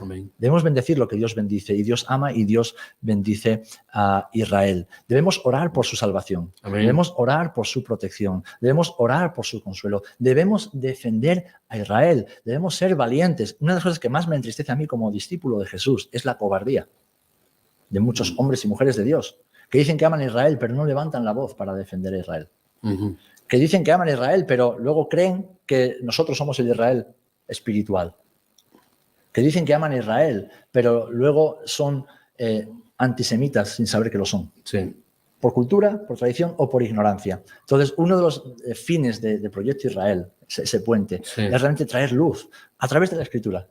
Amén. Debemos bendecir lo que Dios bendice, y Dios ama y Dios bendice a Israel. Debemos orar por su salvación. Amén. Debemos orar por su protección. Debemos orar por su consuelo. Debemos defender a Israel. Debemos ser valientes. Una de las cosas que más me entristece a mí como discípulo de Jesús es la cobardía de muchos hombres y mujeres de Dios, que dicen que aman a Israel, pero no levantan la voz para defender a Israel. Ujú. Que dicen que aman a Israel, pero luego creen que nosotros somos el Israel espiritual. Que dicen que aman a Israel, pero luego son antisemitas sin saber que lo son. Sí. Por cultura, por tradición o por ignorancia. Entonces, uno de los fines de Proyecto Israel, ese puente, Sí. es realmente traer luz a través de la Escritura.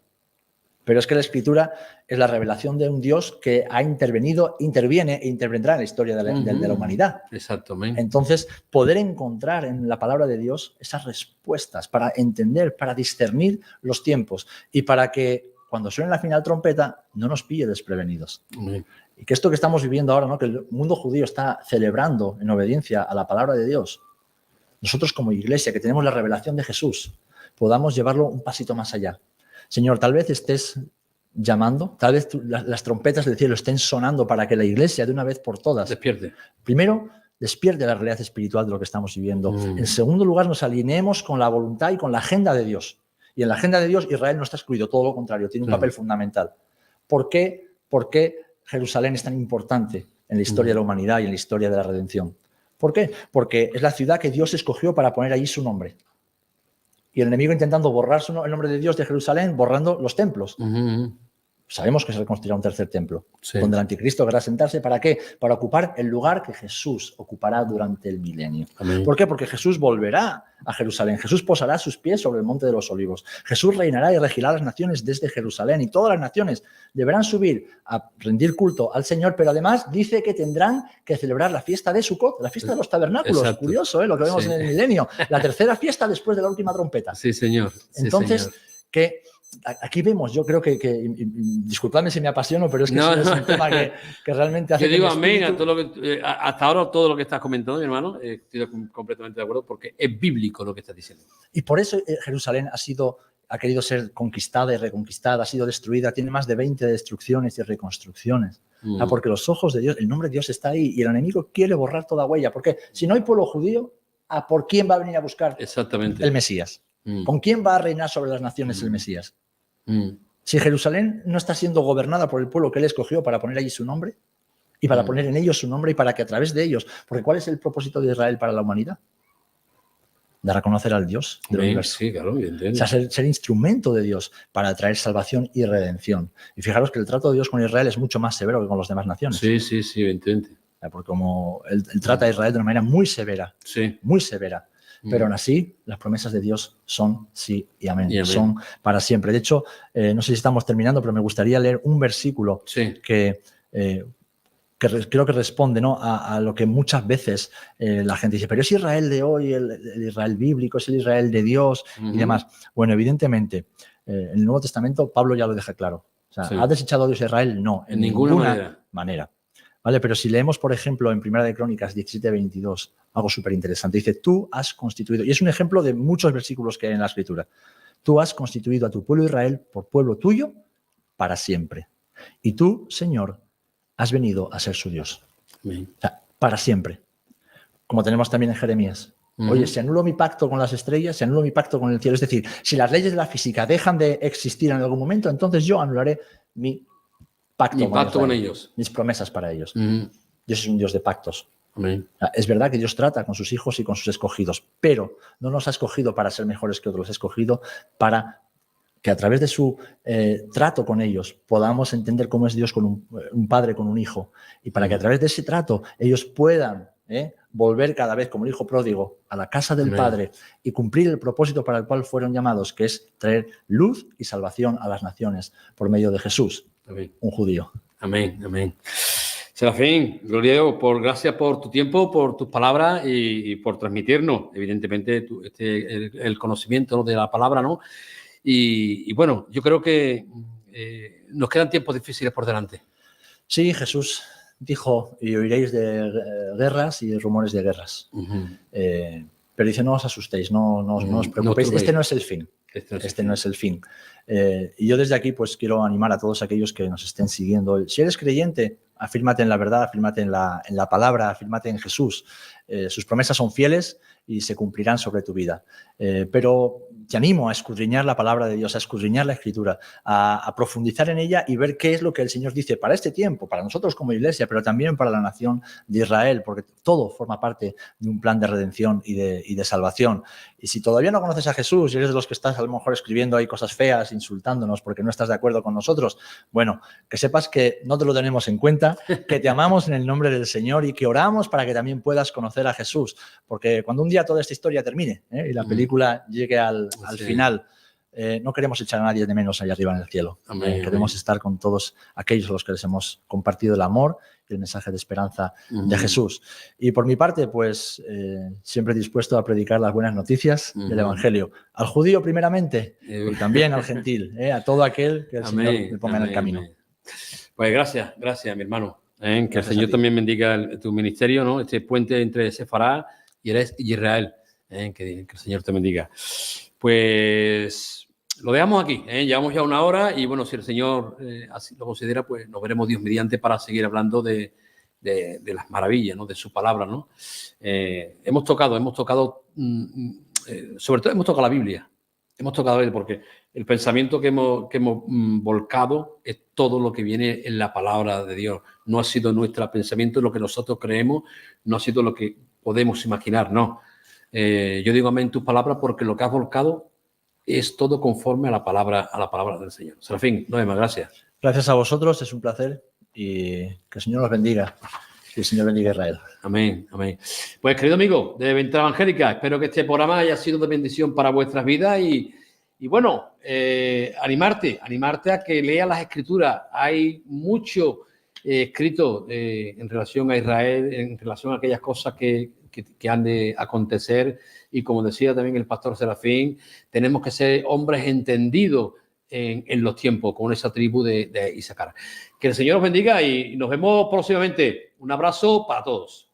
Pero es que la Escritura es la revelación de un Dios que ha intervenido, interviene e intervendrá en la historia de la humanidad. Exactamente. Entonces, poder encontrar en la palabra de Dios esas respuestas para entender, para discernir los tiempos y para que cuando suene la final trompeta no nos pille desprevenidos. Amén. Y que esto que estamos viviendo ahora, ¿no? Que el mundo judío está celebrando en obediencia a la palabra de Dios, nosotros como iglesia que tenemos la revelación de Jesús, podamos llevarlo un pasito más allá. Señor, tal vez estés llamando, tal vez las trompetas del cielo estén sonando para que la iglesia de una vez por todas, Despierte. primero, despierte la realidad espiritual de lo que estamos viviendo. En segundo lugar, nos alineemos con la voluntad y con la agenda de Dios. Y en la agenda de Dios, Israel no está excluido, todo lo contrario, tiene un papel fundamental. ¿Por qué Jerusalén es tan importante en la historia de la humanidad y en la historia de la redención? ¿Por qué? Porque es la ciudad que Dios escogió para poner allí su nombre. Y el enemigo intentando borrar el nombre de Dios de Jerusalén, borrando los templos. Sabemos que se reconstruirá un tercer templo, Sí. donde el anticristo querrá sentarse. ¿Para qué? Para ocupar el lugar que Jesús ocupará durante el milenio. Amén. ¿Por qué? Porque Jesús volverá a Jerusalén. Jesús posará sus pies sobre el monte de los olivos. Jesús reinará y regirá las naciones desde Jerusalén. Y todas las naciones deberán subir a rendir culto al Señor, pero además dice que tendrán que celebrar la fiesta de Sukkot, la fiesta de los tabernáculos. Exacto. Curioso, lo que vemos Sí. en el milenio. La tercera fiesta después de la última trompeta. Sí, señor. Sí, Entonces, señor. que aquí vemos, yo creo que disculpadme si me apasiono, pero es que No, es no. un tema que realmente hace Yo que digo mi amén a espíritu- todo lo que hasta ahora todo lo que estás comentando, mi hermano, estoy completamente de acuerdo porque es bíblico lo que estás diciendo. Y por eso Jerusalén ha querido ser conquistada y reconquistada, ha sido destruida, tiene más de 20 destrucciones y reconstrucciones. Porque los ojos de Dios, el nombre de Dios está ahí y el enemigo quiere borrar toda huella. Porque si no hay pueblo judío, ¿por quién va a venir a buscar Exactamente. el Mesías? ¿Con quién va a reinar sobre las naciones el Mesías? Si Jerusalén no está siendo gobernada por el pueblo que él escogió para poner allí su nombre y para poner en ellos su nombre y para que a través de ellos, porque ¿cuál es el propósito de Israel para la humanidad? Dar a conocer al Dios del universo. Sí, claro, evidentemente. O sea, ser instrumento de Dios para traer salvación y redención. Y fijaros que el trato de Dios con Israel es mucho más severo que con las demás naciones. Sí, sí, sí, evidentemente. Porque como él trata a Israel de una manera muy severa, Sí. muy severa. Pero aún así, las promesas de Dios son sí y amén. Y amén. Son para siempre. De hecho, no sé si estamos terminando, pero me gustaría leer un versículo Sí. que creo que responde, ¿no? a lo que muchas veces la gente dice, pero es Israel de hoy, el Israel bíblico, es el Israel de Dios y demás. Bueno, evidentemente, en el Nuevo Testamento Pablo ya lo deja claro. O sea, Sí. ¿ha desechado a Dios a Israel? No, en ninguna manera. ¿Vale? Pero si leemos, por ejemplo, en Primera de Crónicas 17:22, algo súper interesante. Dice, tú has constituido, y es un ejemplo de muchos versículos que hay en la Escritura, tú has constituido a tu pueblo Israel por pueblo tuyo para siempre. Y tú, Señor, has venido a ser su Dios. Amén. O sea, para siempre. Como tenemos también en Jeremías. Oye, si anulo mi pacto con las estrellas, si anulo mi pacto con el cielo, es decir, si las leyes de la física dejan de existir en algún momento, entonces yo anularé mi pacto con ellos, mis promesas para ellos. Dios es un Dios de pactos. Amén. Es verdad que Dios trata con sus hijos y con sus escogidos, pero no nos ha escogido para ser mejores que otros, ha escogido para que a través de su trato con ellos podamos entender cómo es Dios con un padre con un hijo y para que a través de ese trato ellos puedan volver cada vez como el hijo pródigo a la casa del Padre y cumplir el propósito para el cual fueron llamados, que es traer luz y salvación a las naciones por medio de Jesús, Amén. un judío. Amén, amén. Serafín, gloria a Dios, gracias por tu tiempo, por tus palabras y por transmitirnos, evidentemente, el conocimiento, ¿no?, de la palabra, ¿no? Y bueno, yo creo que nos quedan tiempos difíciles por delante. Sí, Jesús dijo, y oiréis de guerras y rumores de guerras. Pero dice, no os asustéis, no os preocupéis, este no es el fin. Este no es el fin. Y yo desde aquí pues quiero animar a todos aquellos que nos estén siguiendo. Si eres creyente, afírmate en la verdad, afírmate en la palabra, afírmate en Jesús. Sus promesas son fieles y se cumplirán sobre tu vida. Pero te animo a escudriñar la palabra de Dios, a escudriñar la Escritura, a profundizar en ella y ver qué es lo que el Señor dice para este tiempo, para nosotros como iglesia, pero también para la nación de Israel, porque todo forma parte de un plan de redención y de salvación. Y si todavía no conoces a Jesús y eres de los que estás a lo mejor escribiendo ahí cosas feas, insultándonos porque no estás de acuerdo con nosotros, bueno, que sepas que no te lo tenemos en cuenta, que te amamos en el nombre del Señor y que oramos para que también puedas conocer a Jesús. Porque cuando un día toda esta historia termine y la película llegue al final, no queremos echar a nadie de menos allá arriba en el cielo. Queremos estar con todos aquellos a los que les hemos compartido el amor y el mensaje de esperanza de Jesús. Y por mi parte, pues siempre dispuesto a predicar las buenas noticias del Evangelio. Al judío primeramente y también al gentil, a todo aquel que el Señor le ponga en el camino. Pues gracias, mi hermano. Que Gracias el Señor también bendiga tu ministerio, ¿no? Este puente entre Sefará y Israel. Que el Señor te bendiga. Pues lo dejamos aquí. Llevamos ya 1 hora y bueno, si el Señor así lo considera, pues nos veremos Dios mediante para seguir hablando de las maravillas, ¿no? De su palabra, ¿no? Hemos tocado, sobre todo hemos tocado la Biblia. Hemos tocado él porque el pensamiento que hemos volcado es todo lo que viene en la palabra de Dios. No ha sido nuestro pensamiento, lo que nosotros creemos, no ha sido lo que podemos imaginar, no. Yo digo amén tus palabras porque lo que has volcado es todo conforme a la palabra del Señor. Serafín, no hay más, gracias. Gracias a vosotros, es un placer y que el Señor los bendiga. Que el Señor bendiga a Israel. Amén, amén. Pues querido amigo de Ventana Evangélica, espero que este programa haya sido de bendición para vuestras vidas y bueno, animarte a que leas las Escrituras. Hay mucho escrito en relación a Israel, en relación a aquellas cosas que han de acontecer y como decía también el pastor Serafín, tenemos que ser hombres entendidos en los tiempos con esa tribu de Isaacar. Que el Señor os bendiga y nos vemos próximamente. Un abrazo para todos.